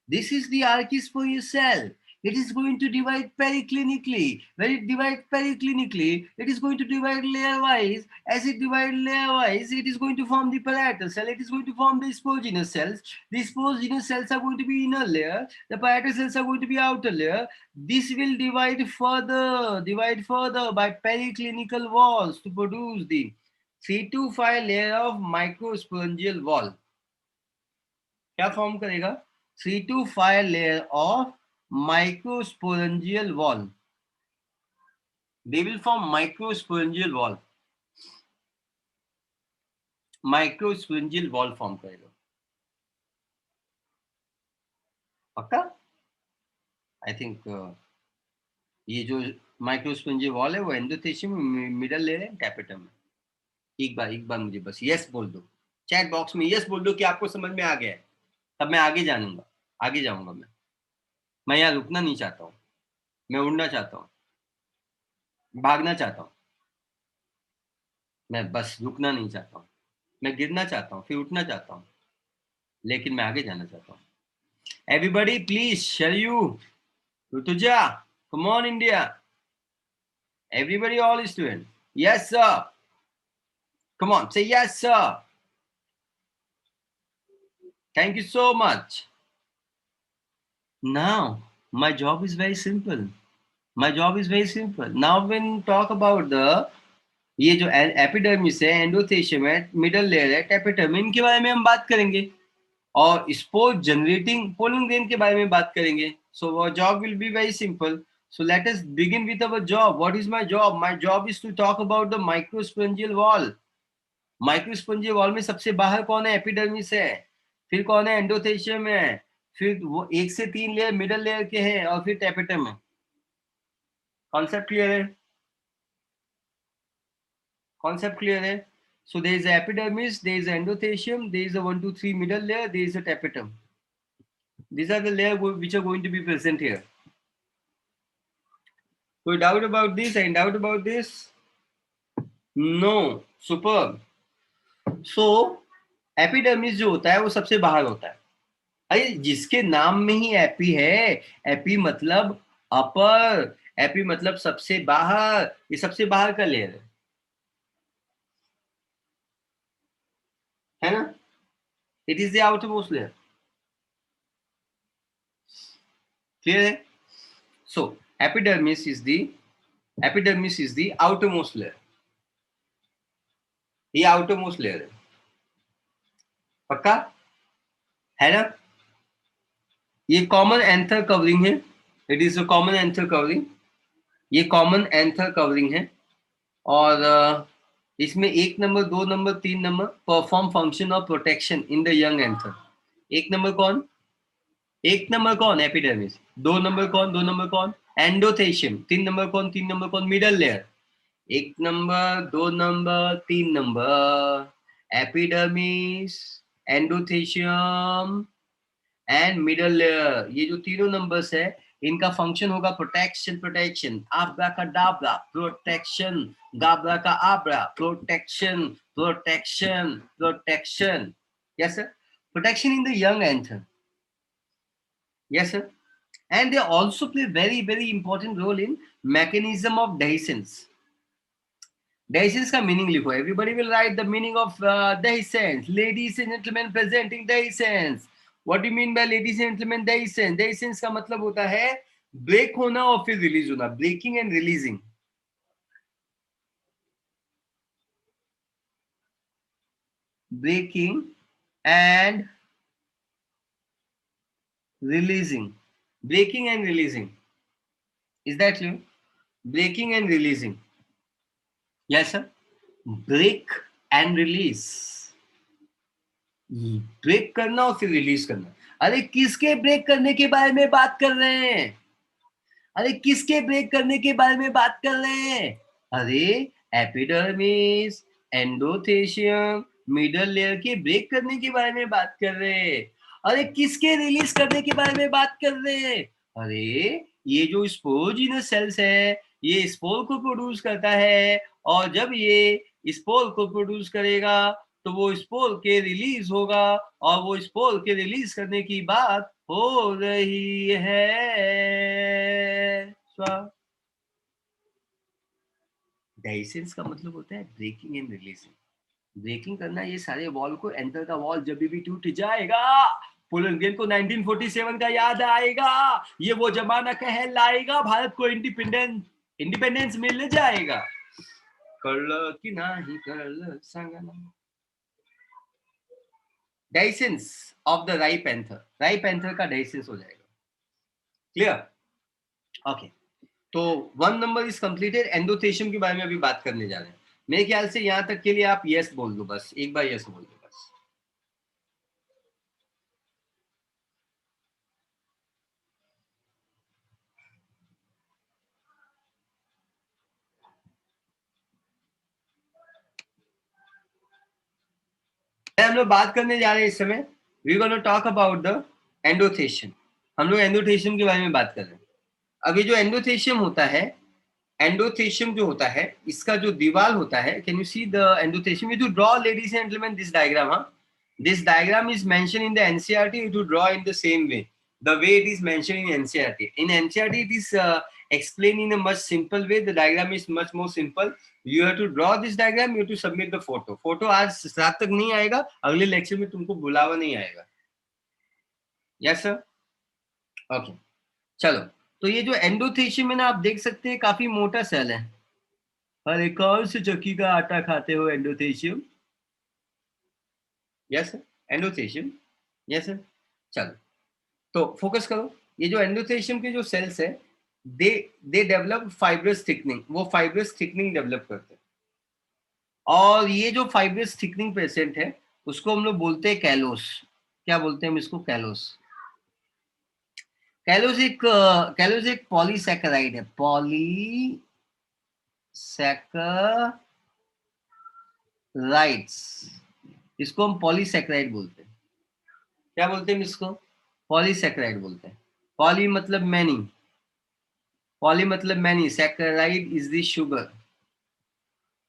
This is the archisphere cell. It is going to divide periclinically. When it divides periclinically, it is going to divide layer-wise. As it divides layer-wise, it is going to form the parietal cell. It is going to form the sporonous cells. The sporonous cells are going to be inner layer. The parietal cells are going to be outer layer. This will divide further by periclinical walls to produce the 3 to 5 layer of microsporangial wall. क्या form करेगा? 3 to 5 layer of microsporangial wall. They will form microsporangial wall. Microsporangial wall form करेगा। पक्का? I think ये जो माइक्रोस्पोरेंजियल wall है वो endothecium middle layer है, tapetum है। एक बार मुझे बस यस बोल दो, चैट बॉक्स में यस बोल दो कि आपको समझ में आ गया है, तब मैं आगे जाऊंगा। मैं यहाँ रुकना नहीं चाहता हूँ, मैं उड़ना चाहता हूँ, भागना चाहता हूँ। मैं बस रुकना नहीं चाहता हूँ, मैं गिरना चाहता हूँ, फिर उठना चाहता हूँ, लेकिन मैं आगे जाना चाहता हूँ। Everybody please Sharayu, Rutuja, come on India, everybody, all student, yes sir. Come on, say yes, sir. Thank you so much. Now, my job is very simple. My job is very simple. Now, when talk about the ये जो epidermis है, endothecium है, middle layer है, tapetum, इनके बारे में हम बात करेंगे और स्पोर जनरेटिंग पोलन ग्रेन के बारे में बात करेंगे. So our job will be very simple. So let us begin with our job. What is my job? My job is to talk about the microspongioल wall. माइक्रोस्पोंजियल वॉल में सबसे बाहर कौन है? एपिडर्मिस है. फिर कौन है? एंडोथेशियम है. फिर वो 1 से 3 लेयर मिडल लेयर के हैं और फिर टेपिटम है. कॉन्सेप्ट क्लियर है? कॉन्सेप्ट क्लियर है? So there is epidermis, there is endothelium, there is a 1, 2, 3 middle layer, there is a tapetum. These are the layers which are going to be present here. कोई doubt about this? Any doubt about this? No. Superb. So epidermis जो होता है वो सबसे बाहर होता है. अरे जिसके नाम में ही एपी है, एपी मतलब अपर, एपी मतलब सबसे बाहर, ये सबसे बाहर का लेयर है ना? It is the outermost layer. Clear है? So epidermis is the outermost layer. ये आउटरमोस्ट लेयर है. पक्का है ना? ये कॉमन एंथर कवरिंग है. It is a common anther covering. ये कॉमन एंथर कवरिंग है और इसमें 1 number, 2 number, 3 number perform function of protection in the young anther. 1 number कौन? 1 नंबर कौन? एपिडर्मिस. 2 नंबर कौन? 2 नंबर कौन? एंडोथेशियम. 3 नंबर कौन? 3 नंबर कौन? Middle layer. 1 number, 2 number, 3 number epidermis, endothecium and middle layer. ये जो तीनों नंबर्स है इनका फंक्शन होगा प्रोटेक्शन. प्रोटेक्शन आब्रा का डाबरा, प्रोटेक्शन गाबरा का आब्रा, protection protection protection. Yes sir. Protection in the young anther. Yes, sir. And they also play very, very important role in mechanism of dehiscence. Dehiscence का meaning लिखो. Everybody will write the meaning of dehiscence. Ladies and gentlemen presenting dehiscence. What do you mean by ladies and gentlemen dehiscence? Dehiscence का मतलब होता है break होना और फिर release होना. Breaking and releasing. Breaking and releasing. Breaking and releasing. Is that clear? Breaking and releasing. Yes, sir. Break and release. Break करना और फिर रिलीज करना. अरे किसके ब्रेक करने के बारे में बात कर रहे हैं? अरे किसके ब्रेक करने के बारे में बात कर रहे हैं? अरे एपिडर्मिस, एंडोथेशियम, मिडल लेयर के ब्रेक करने के बारे में बात कर रहे हैं. अरे किसके रिलीज करने के बारे में बात कर रहे हैं? अरे ये जो स्पोरोजिनस सेल्स है ये स्पोर को प्रोड्यूस करता है और जब ये स्पोर को प्रोड्यूस करेगा तो वो स्पोर के रिलीज होगा और वो स्पोर के रिलीज करने की बात हो रही है. डेहिसेंस का मतलब होता है ब्रेकिंग एंड रिलीजिंग. ब्रेकिंग करना. ये सारे वॉल को एंटर का वॉल जब भी टूट जाएगा पोलन ग्रेन को 1947 का याद आएगा. ये वो जमाना कहलाएगा भारत को इंडिपेंडेंस मिल जाएगा. कर लो कि नहीं कर लो संगना. Dehiscence of the ripe anther. Ripe anther का डेहिसेंस हो जाएगा. क्लियर? ओके. तो 1 नंबर इज कंप्लीटेड. एंडोथेशियम के बारे में अभी बात करने जा रहे हैं. मेरे ख्याल से यहां तक के लिए आप यस बोल दो. बस एक बार यस बोल दो. बस हम लोग बात करने जा रहे हैं इस समय. We gonna talk about the endothecium. हम लोग एंडोथेशियम के बारे में बात कर रहे हैं. अभी जो एंडोथेशियम होता है, एंडोथेशियम जो होता है इसका जो दीवार होता है. Can you see the endothecium? You to draw ladies and gentleman this diagram. हाँ, this diagram is mentioned in the NCERT. You to draw in the same way, the way it is mentioned in NCERT. In NCERT it is explain in a much simple way. The diagram is much more simple. You have to draw this diagram. You have to submit the photo. Photo आज रात तक नहीं आएगा, अगले lecture में तुमको बुलावा नहीं आएगा. Yes sir. Okay. चलो, तो ये जो एंडोथेशियम है ना, आप देख सकते हैं काफी मोटा सेल है. अरे कौन से चक्की का आटा खाते हो endothecium? Yes sir, endothecium. Yes sir. चलो, तो फोकस करो. ये जो एंडोथेशियम के जो सेल्स है, दे डेवलप फाइब्रस थिकनिंग. वो फाइब्रस थिकनिंग डेवलप करते हैं. और ये जो फाइब्रस थिकनिंग प्रेजेंट है, उसको हम लोग बोलते हैं कैलोस. क्या बोलते हैं हम इसको? कैलोस. कैलोस एक पॉलीसैकेराइड है. पॉलीसैकेराइड्स, इसको हम पॉलीसैकेराइड बोलते हैं. क्या बोलते हैं इसको? पॉलीसैकेराइड बोलते हैं. पॉली मतलब मैनी, पॉली मतलब many, saccharide is the sugar.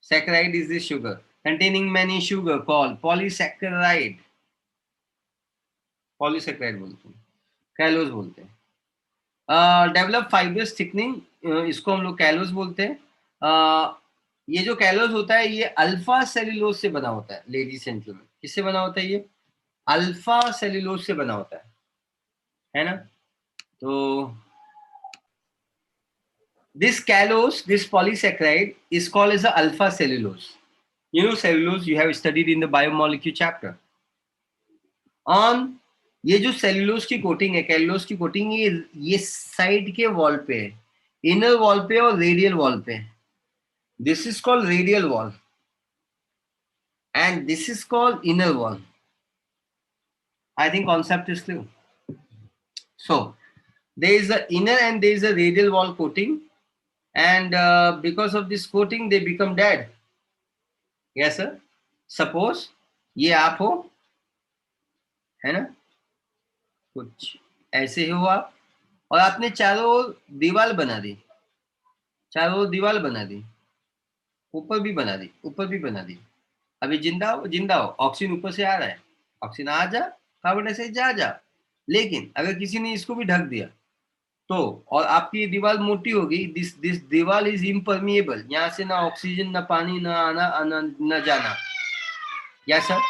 Saccharide is the sugar containing many sugar called polysaccharide. Polysaccharide बोलते हैं, कैलोस बोलते हैं. डेवलप फाइब्रस थिकनिंग, इसको हम लोग कैलोस बोलते हैं. ये जो कैलोस होता है, ये अल्फा सेल्यूलोज से बना होता है. लेडीज एंड जेंटलमैन, किससे बना होता है? ये अल्फा सेल्यूलोज से बना होता है ना? तो this cellulose, this polysaccharide is called as the alpha cellulose. You know cellulose, you have studied in the biomolecule chapter. On ये जो सेल्यूलोज की कोटिंग है, कैलोस की कोटिंग, ये साइड के वॉल पे है, इनर वॉल पे और रेडियल वॉल पे. This is called radial wall and this is called inner wall. I think concept is clear. So there is a inner and there is a radial wall coating, and because of this coating they become dead. Yes sir. Suppose ये आप हो, है ना, कुछ ऐसे हो आप, और आपने चारों ओर दीवार बना दी, चारों ओर दीवार बना दी, ऊपर भी बना दी, ऊपर भी बना दी. अभी जिंदा हो, जिंदा हो, ऑक्सीजन ऊपर से आ रहा है, ऑक्सीजन आ जा, कार्बन डाइऑक्साइड जा. लेकिन अगर किसी ने इसको भी ढक दिया तो, और आपकी दीवार मोटी होगी, दिस दीवार इज इम्परमिएबल. यहाँ से ना ऑक्सीजन, ना पानी, ना आना ना जाना. Yes sir.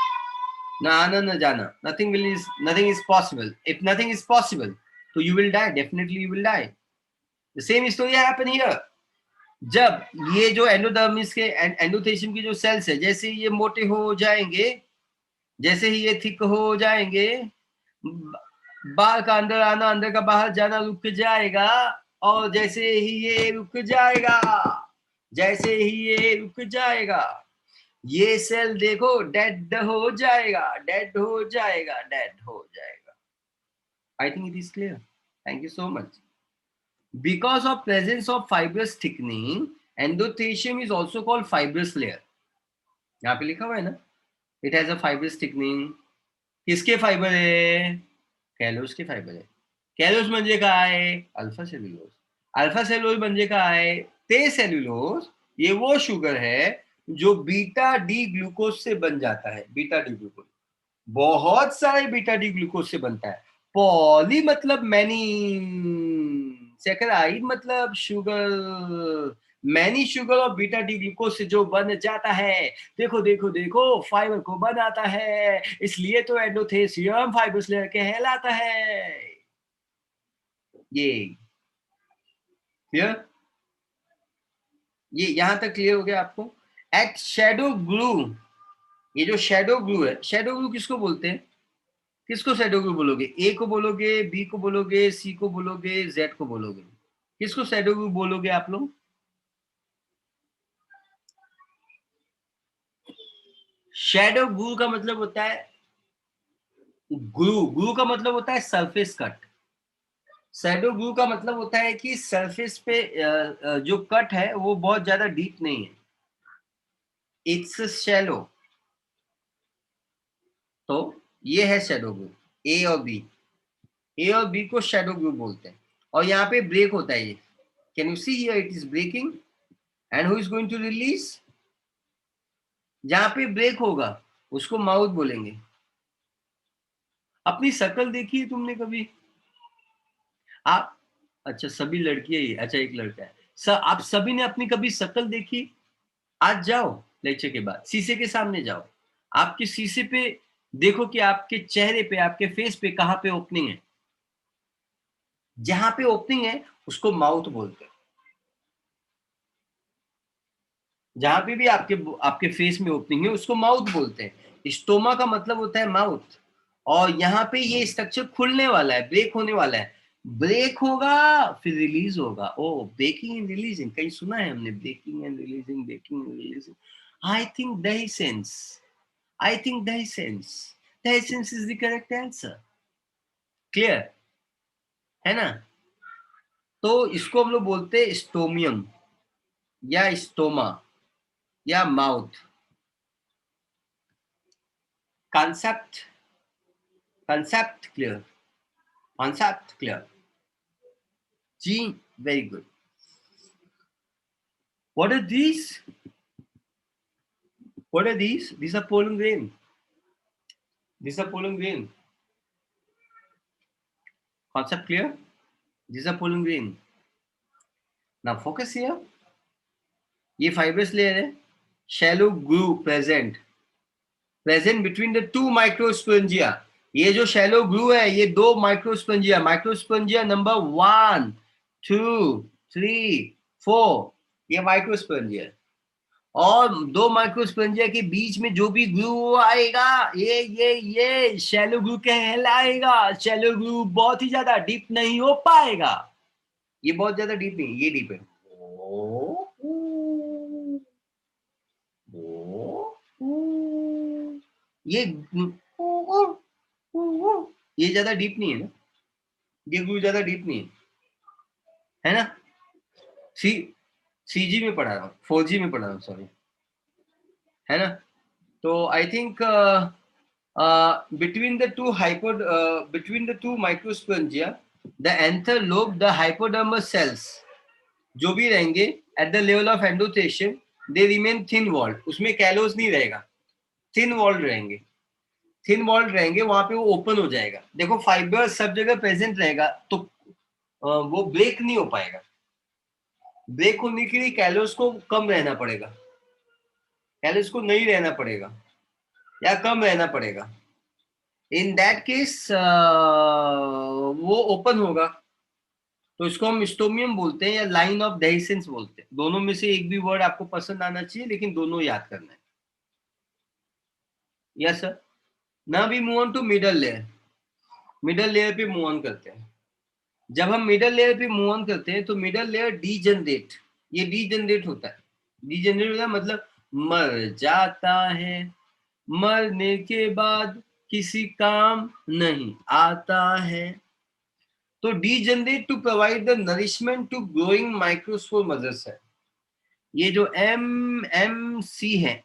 ना आना ना जाना. nothing is possible. If nothing is possible, so you will die. Definitely you will die. The same story happen here. जब ये जो एंडोडर्मिस के एंडोथेशियम की जो सेल्स है, जैसे ये मोटे हो जाएंगे, जैसे ही ये थिक हो जाएंगे, बाहर का अंदर आना, अंदर का बाहर जाना रुक जाएगा. और जैसे ही ये रुक जाएगा, जैसे ही ये रुक जाएगा, ये सेल देखो डेड हो जाएगा, डेड हो जाएगा, डेड हो जाएगा. I think it is clear. Thank you so much. Because of presence of fibrous thickening, endothelium is also called fibrous layer. यहाँ पे लिखा हुआ है ना, it has a fibrous thickening. किसके फाइबर है? कैलोस के फाइबर है. कैलोस म्हणजे काय? Alpha cellulose. अल्फा सेल्युलोज म्हणजे काय? ते सेल्युलोज, ये वो शुगर है जो बीटा डी ग्लूकोज से बन जाता है. बीटा डी ग्लूकोज बहुत सारे बीटा डी ग्लूकोज से बनता है. पॉली मतलब मैनी, सैकराइड मतलब शुगर, मैनी शुगर और बीटा डी ग्लूकोज से जो बन जाता है, देखो देखो देखो, फाइबर को बनाता है. इसलिए तो एंडोथेशियम फाइब्रस लेयर कहलाता है. ये क्लियर? ये यहां तक क्लियर हो गया आपको? एट शैडो ग्लू, ये जो शैडो ग्लू है, शैडो ग्लू किसको बोलते हैं? किसको शैडो ग्लू बोलोगे? ए को बोलोगे, बी को बोलोगे, सी को बोलोगे, जेड को बोलोगे? किसको शैडो ग्लू बोलोगे आप लोग? शैडो ग्लू का मतलब होता है, ग्लू का मतलब होता है सरफेस कट. शैडो ग्लू का मतलब होता है कि सरफेस पे जो कट है वो बहुत ज्यादा डीप नहीं है, इट्स शैलो. तो ये है शैडो ग्लू. ए और बी, ए और बी को शैडो ग्लू बोलते हैं. और यहाँ पे ब्रेक होता है. ये can you see here, it is breaking. And who is going to release? जहां पे ब्रेक होगा उसको माउथ बोलेंगे. अपनी शक्ल देखी है तुमने कभी? आप अच्छा सभी लड़कियां ही, अच्छा एक लड़का है सर। आप सभी ने अपनी कभी शक्ल देखी? आज जाओ लेक्चर के बाद शीशे के सामने जाओ, आपके शीशे पे देखो कि आपके चेहरे पे, आपके फेस पे कहाँ पे ओपनिंग है। जहां पे ओपनिंग है उसको माउथ बोलते हैं। जहां पे भी आपके आपके फेस में ओपनिंग है उसको माउथ बोलते हैं। स्टोमा का मतलब होता है माउथ। और यहाँ पे ये स्ट्रक्चर खुलने वाला है, ब्रेक होने वाला है। ब्रेक होगा फिर रिलीज होगा। ओ ब्रेकिंग एंड रिलीजिंग, कहीं सुना है हमने? Breaking and releasing, breaking and releasing. I think dehiscence, I think dehiscence, dehiscence is the correct answer. Clear है ना? तो इसको हम लोग बोलते हैं स्टोमियम या स्टोमा या mouth. Concept, concept clear, concept clear. G, very good. What are these? What are these? These are pollen grain. These are pollen grain. Concept clear? These are pollen grain. Now focus here. ये fibrous layer है. Shallow groove present between the two microsporangia. ये जो shallow groove है ये दो microsporangia number 1 2 3 4 ये microsporangia है। और दो माइक्रोस्पोंजिया के बीच में जो भी ग्लू आएगा ये शैलो ग्लू कहलाएगा। शैलो ग्लू बहुत ही ज्यादा डीप नहीं हो पाएगा। ये बहुत ज्यादा डीप नहीं, ये डीप है। ये ये ज्यादा डीप नहीं है ना, ये ग्लू ज्यादा डीप नहीं है ना? सी सी जी में पढ़ा रहा हूँ, 4G में पढ़ा रहा हूँ, सॉरी, है ना? तो I think between the two between the two microsporangia, the anther lobe, the hypodermal cells जो भी रहेंगे at the level of endothelium, they remain thin walled. उसमें कैलोस नहीं रहेगा, थिन वॉल्ड रहेंगे। थिन वॉल्ड रहेंगे, वहां पे वो ओपन हो जाएगा। देखो फाइबर सब जगह प्रेजेंट रहेगा तो वो ब्रेक नहीं हो पाएगा। ब्रेक होने के लिए कैलोस को कम रहना पड़ेगा, कैलोस को नहीं रहना पड़ेगा या कम रहना पड़ेगा। इन दैट केस वो ओपन होगा, तो इसको हम स्टोमियम बोलते हैं या लाइन ऑफ डेहिसेंस बोलते हैं। दोनों में से एक भी वर्ड आपको पसंद आना चाहिए, लेकिन दोनों याद करना है। Yes sir. Now we move on to middle layer. Middle layer पे मूव ऑन करते हैं। जब हम मिडल लेयर पे मूव ऑन करते हैं तो मिडल लेयर डीजनरेट, ये डीजनरेट होता है। डीजनरेट होता है मतलब मर जाता है, मरने के बाद किसी काम नहीं आता है। तो degenerate to provide the nourishment to growing microspore mother cell. ये जो MMC है,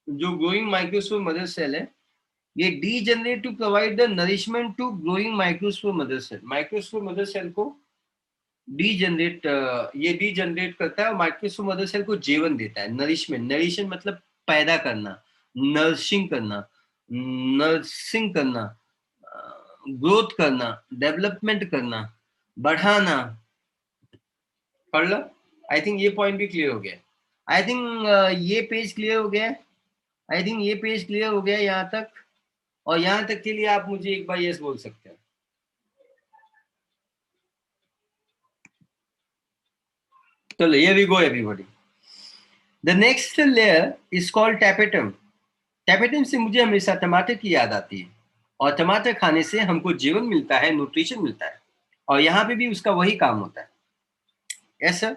जो ग्रोइंग माइक्रोस्पोर मदर सेल है, ये degenerate to provide the nourishment to growing microspore mother cell. Microspore mother cell को डीजनरेट, ये डीजनरेट करता है और माइक्रोस्पोर मदर सेल को जीवन देता है। नरिशमेंट, नरिशन मतलब पैदा करना, नर्सिंग करना, नर्सिंग करना, ग्रोथ करना, डेवलपमेंट करना, बढ़ाना। पढ़ लो। आई थिंक ये पॉइंट भी क्लियर हो गया। आई थिंक ये पेज क्लियर हो गया। आई थिंक ये पेज क्लियर हो गया यहाँ तक। और यहाँ तक के लिए आप मुझे एक बार यस बोल सकते हैं। So here we go everybody. The next layer is called tapetum. Tapetum से मुझे हमेशा टमाटर की याद आती है, और टमाटर खाने से हमको जीवन मिलता है, न्यूट्रिशन मिलता है, और यहाँ पे भी उसका वही काम होता है। Yes sir.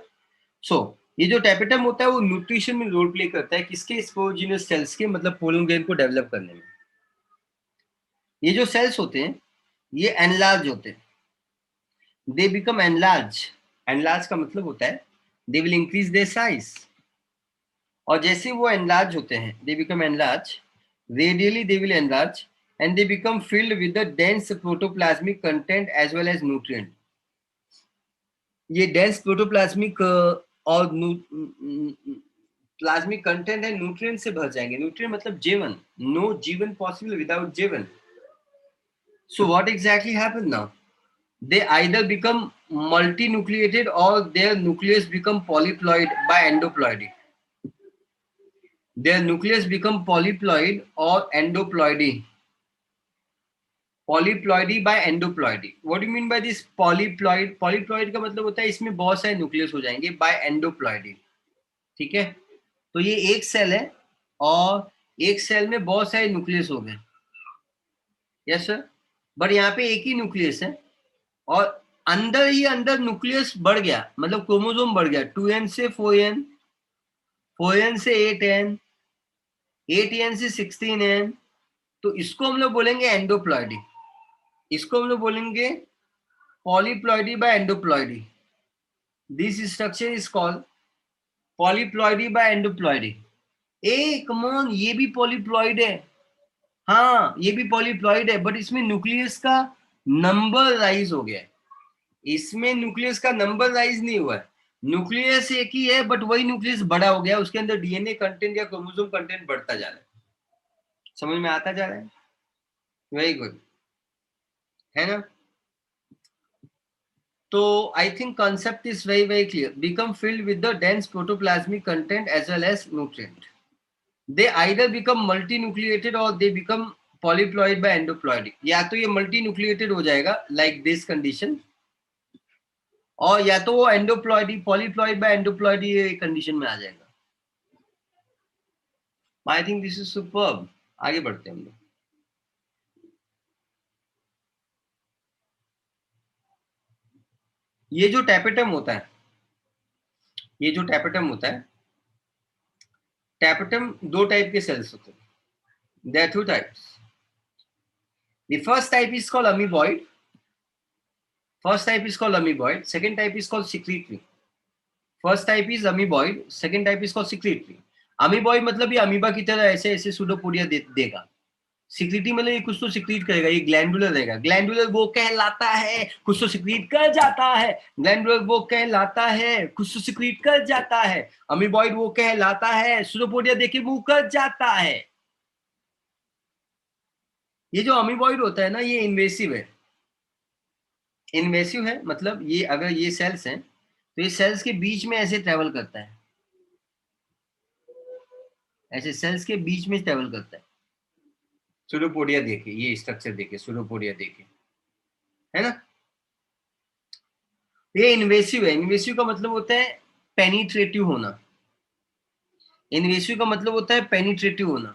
सो ये जो टैपेटम होता है वो न्यूट्रिशन में रोल प्ले करता है, किसके? स्पोरोजिनस सेल्स के, मतलब पोलन ग्रेन को डेवलप करने में। ये जो सेल्स होते हैं ये एनलार्ज होते हैं, दे बिकम एनलार्ज। एनलार्ज का मतलब होता है they will increase their size. और जैसे वो एनलार्ज होते हैं, they become enlarge, radially they will enlarge and they become filled with the dense protoplasmic content as well as nutrient. ये डेंस प्रोटोप्लाज्मिक और प्लाज्मिक कंटेंट है, न्यूट्रिएंट से भर जाएंगे। न्यूट्रिएंट मतलब जीवन। नो जीवन पॉसिबल विदाउट जीवन। So what exactly happened now? they either become multinucleated or their nucleus become polyploid by endoploidy. Their nucleus become polyploid or endoploidy. Polyploidy by endoploidy. What do you mean by this polyploid? Polyploid का मतलब होता है इसमें बहुत सारे nucleus हो जाएंगे by endoploidy. ठीक है, तो ये एक सेल है और एक सेल में बहुत सारे न्यूक्लियस हो गए. यस सर, बट यहाँ पे एक ही न्यूक्लियस है और अंदर ही अंदर न्यूक्लियस बढ़ गया, मतलब क्रोमोसोम बढ़ गया 2n से 4n, 4n से 8n, 8n से 16n. तो इसको हम लोग बोलेंगे एंडोप्लॉइडी. इसको हम लोग बोलेंगे polyploidy by endoploidy. This structure is called polyploidy by endoploidy. A come on, ये भी पॉलीप्लॉइड है. हाँ, ये भी पॉलीप्लॉइड है, बट इसमें न्यूक्लियस का नंबर राइज हो गया है. इसमें न्यूक्लियस का नंबर राइज नहीं हुआ है. न्यूक्लियस एक ही है बट वही न्यूक्लियस बड़ा हो गया, उसके अंदर डीएनए कंटेंट या क्रोमोसोम कंटेंट बढ़ता जा रहा है. समझ में आता जा रहा है? वेरी गुड, है ना? तो I think concept is very clear. Become filled with the dense protoplasmic content as well as nutrient. They either become multinucleated or they become polyploid by endoploidy. या तो ये multinucleated हो जाएगा like this condition, और या तो वो एंडोप्लॉइडी polyploid bye एंडोप्लॉइडी ये कंडीशन में आ जाएगा. आई थिंक दिस इज सुपर्ब. आगे बढ़ते हैं हम लोग. ये जो टैपेटम होता है, ये जो टैपेटम होता है, टैपेटम दो टाइप के सेल्स होते हैं. There are two types. The first type is called amoeboid. First type is called amoeboid. Second type is called secretory. First type is amoeboid, second type is called secretory. Amoeboid मतलब ये amoeba की तरह ऐसे ऐसे pseudopodia देगा. Secretory मतलब ये कुछ तो सिक्रीट करेगा, ये ग्लैंडुलर रहेगा. ग्लैंडुलर वो कहलाता है कुछ तो सिक्रीट कर जाता है. ग्लैंडुलर वो कहलाता है कुछ तो सिक्रीट कर जाता है. अमीबॉइड वो कहलाता है सूडोपोडिया देके मुंह कर जाता है. ये जो अमीबॉइड होता है ना, ये इन्वेसिव है. इन्वेसिव है मतलब ये अगर ये सेल्स हैं तो ये सेल्स के बीच में ऐसे ट्रेवल करता है, ऐसे सेल्स के बीच में ट्रेवल करता है. सूडोपोडिया देके, ये स्ट्रक्चर देके, सूडोपोडिया देके, है ना? ये इन्वेसिव है. इन्वेसिव का मतलब होता है पेनिट्रेटिव होना. इन्वेसिव का मतलब होता है पेनिट्रेटिव होना.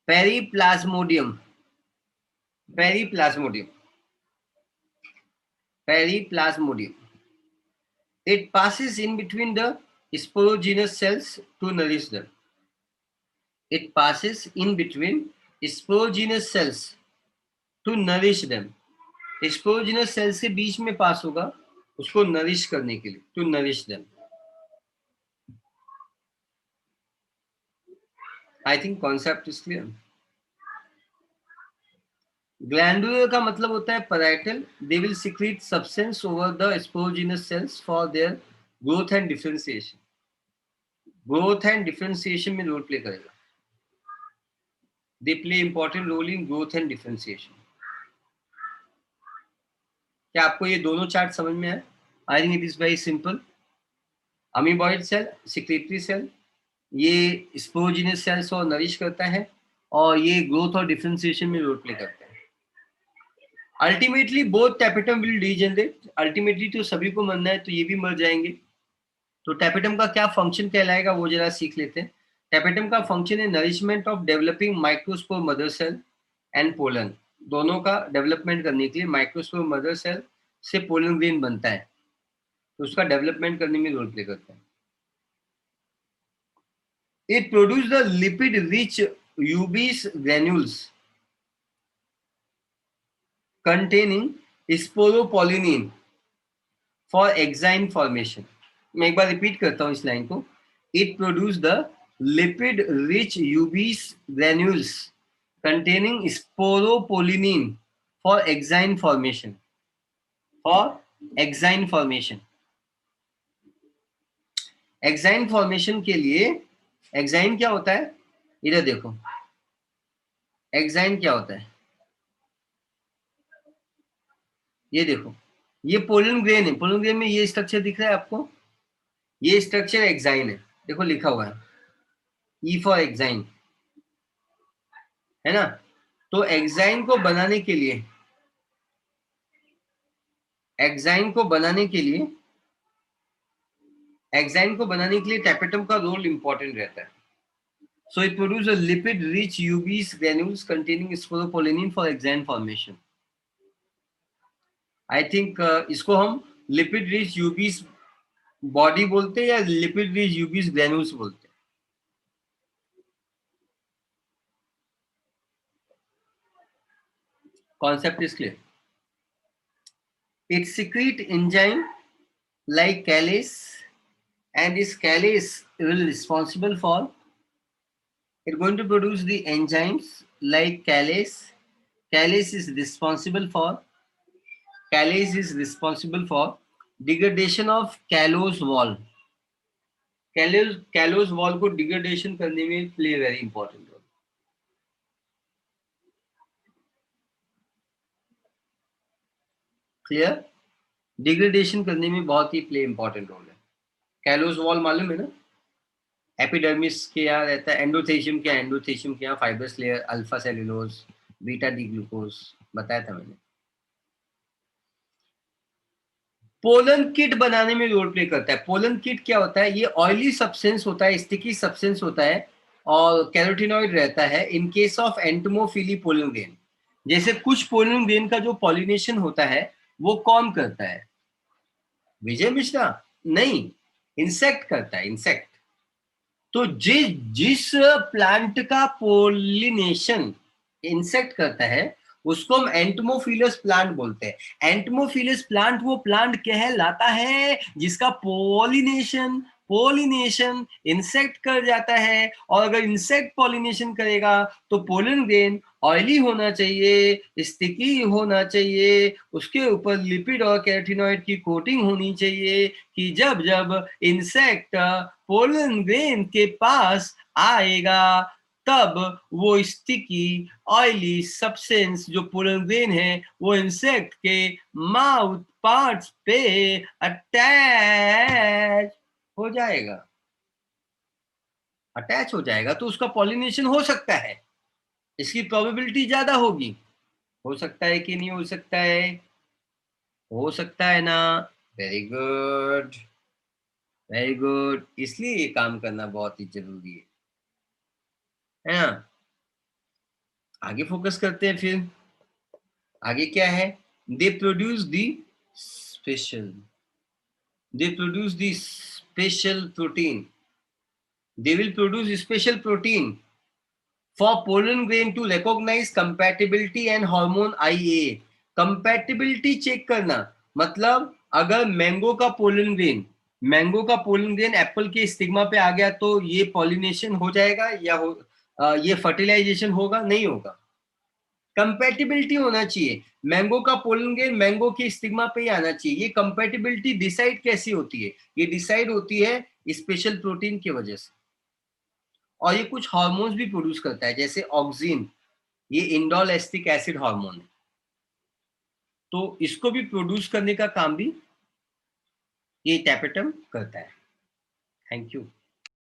पेरीप्लाज्मोडियम, पेरीप्लाज्मोडियम, पेरीप्लाज्मोडियम. It passes in between the sporogenous cells to nourish them. It passes in between sporogenous cells to nourish them. Sporogenous cells के बीच में पास होगा उसको नरिश करने के लिए, to nourish them. I think concept is clear. Glandular का मतलब होता है parietal. They will secrete substance over the sporogenous cells for their growth and differentiation. Growth and differentiation में रोल प्ले करेगा. They play important role in growth and differentiation. क्या आपको ये दोनों चार्ट समझ में आए? I think it is very simple. Amoeboid cell, secretory cell, ये स्पोरोजिनस सेल्स और नरिश करता है और ये ग्रोथ और डिफरेंशिएशन में रोल प्ले करता है. Ultimately both tapetum will degenerate. Ultimately तो सभी को मरना है तो ये भी मर जाएंगे. तो टैपेटम का क्या फंक्शन कहलाएगा वो जरा सीख लेते हैं. टैपेटम का फंक्शन है nourishment of developing microspore mother cell and pollen. दोनों का डेवलपमेंट करने के लिए माइक्रोस्पोर मदर सेल से पोलन ग्रेन बनता है, तो उसका डेवलपमेंट करने में रोल प्ले करता है. It produces the lipid-rich UBs granules containing sporopollenin for exine formation. मैं एक बार रिपीट करता हूँ इस लाइन को. It produces the lipid-rich UBs granules containing sporopollenin for exine formation. For exine formation. Exine formation के लिए, एक्साइन क्या होता है? इधर देखो, एक्साइन क्या होता है? ये देखो, ये पोलन ग्रेन है, पोलन ग्रेन में ये स्ट्रक्चर दिख रहा है आपको, ये स्ट्रक्चर एक्साइन है, देखो लिखा हुआ है ई फॉर एक्साइन, है ना। तो एक्साइन को बनाने के लिए, एक्साइन को बनाने के लिए, एक्साइन को बनाने के लिए टैपेटम का रोल इंपॉर्टेंट रहता है. So it produces a lipid-rich UV granules containing sporopollenin for exine formation. I think इसको हम lipid-rich UV बॉडी बोलते हैं या lipid-rich UV granules बोलते हैं. Concept is clear. It secrete enzyme like callase, and this callase will responsible for, it's going to produce the enzymes like callase. Callase is responsible for, callase is responsible for degradation of callose wall. Callose wall को degradation करने में play very important role. Clear? Degradation करने में बहुत ही play important role है. Callose wall मालूम है ना, एपिडर्मिस के यहाँ रहता है, एंडोथेशियम के, एंडोथेशियम के यहाँ fibrous layer, alpha cellulose, beta D glucose बताया था मैंने. पोलन किट बनाने में रोल प्ले करता है. पोलन किट क्या होता है? ये ऑयली सब्सटेंस होता है, स्टिकी सब्सटेंस होता है और कैरोटीनॉइड रहता है in case of एंटमोफिली pollen grain. जैसे कुछ पोलन ग्रेन का जो पॉलिनेशन होता है वो कौन करता है? विजय मिश्रा? नहीं, इंसेक्ट करता है, इंसेक्ट. तो जिस प्लांट का पोलिनेशन इंसेक्ट करता है उसको हम एंटमोफिलस प्लांट बोलते हैं. एंटमोफिलस प्लांट वो प्लांट कहलाता है जिसका पोलिनेशन इंसेक्ट कर जाता है. और अगर इंसेक्ट पॉलिनेशन करेगा तो पोलन ग्रेन ऑयली होना चाहिए, स्टिकी होना चाहिए, उसके ऊपर लिपिड और कैरोटीनॉइड की कोटिंग होनी चाहिए कि जब जब इंसेक्ट पोलन ग्रेन के पास आएगा तब वो स्टिकी ऑयली सब्सटेंस जो पोलन ग्रेन है वो इंसेक्ट के माउथ पार्ट्स पे अटैच हो जाएगा. अटैच हो जाएगा तो उसका पॉलिनेशन हो सकता है, इसकी प्रोबेबिलिटी ज्यादा होगी. हो सकता है कि नहीं हो सकता है? हो सकता है ना. Very good, very good. इसलिए ये काम करना बहुत ही जरूरी है ना. आगे फोकस करते हैं. फिर आगे क्या है? They produce the special, they produce the special protein, they will produce special protein for pollen grain to recognize compatibility and hormone IA. compatibility check करना मतलब अगर मैंगो का पोलन ग्रेन एप्पल के स्टिग्मा पे आ गया तो ये पॉलिनेशन हो जाएगा या ये फर्टिलाइजेशन होगा? नहीं होगा. कंपैटिबिलिटी होना चाहिए. मैंगो का पोलन ग्रेन मैंगो के स्टिग्मा पे ही आना चाहिए. ये कंपैटिबिलिटी डिसाइड कैसी होती है? ये डिसाइड होती है स्पेशल प्रोटीन की वजह से. और ये कुछ हार्मोन्स भी प्रोड्यूस करता है जैसे ऑक्सिन, ये इंडोल एस्टिक एसिड हार्मोन है. तो इसको भी प्रोड्यूस करने का काम भी ये टैपेटम करता है. Thank you.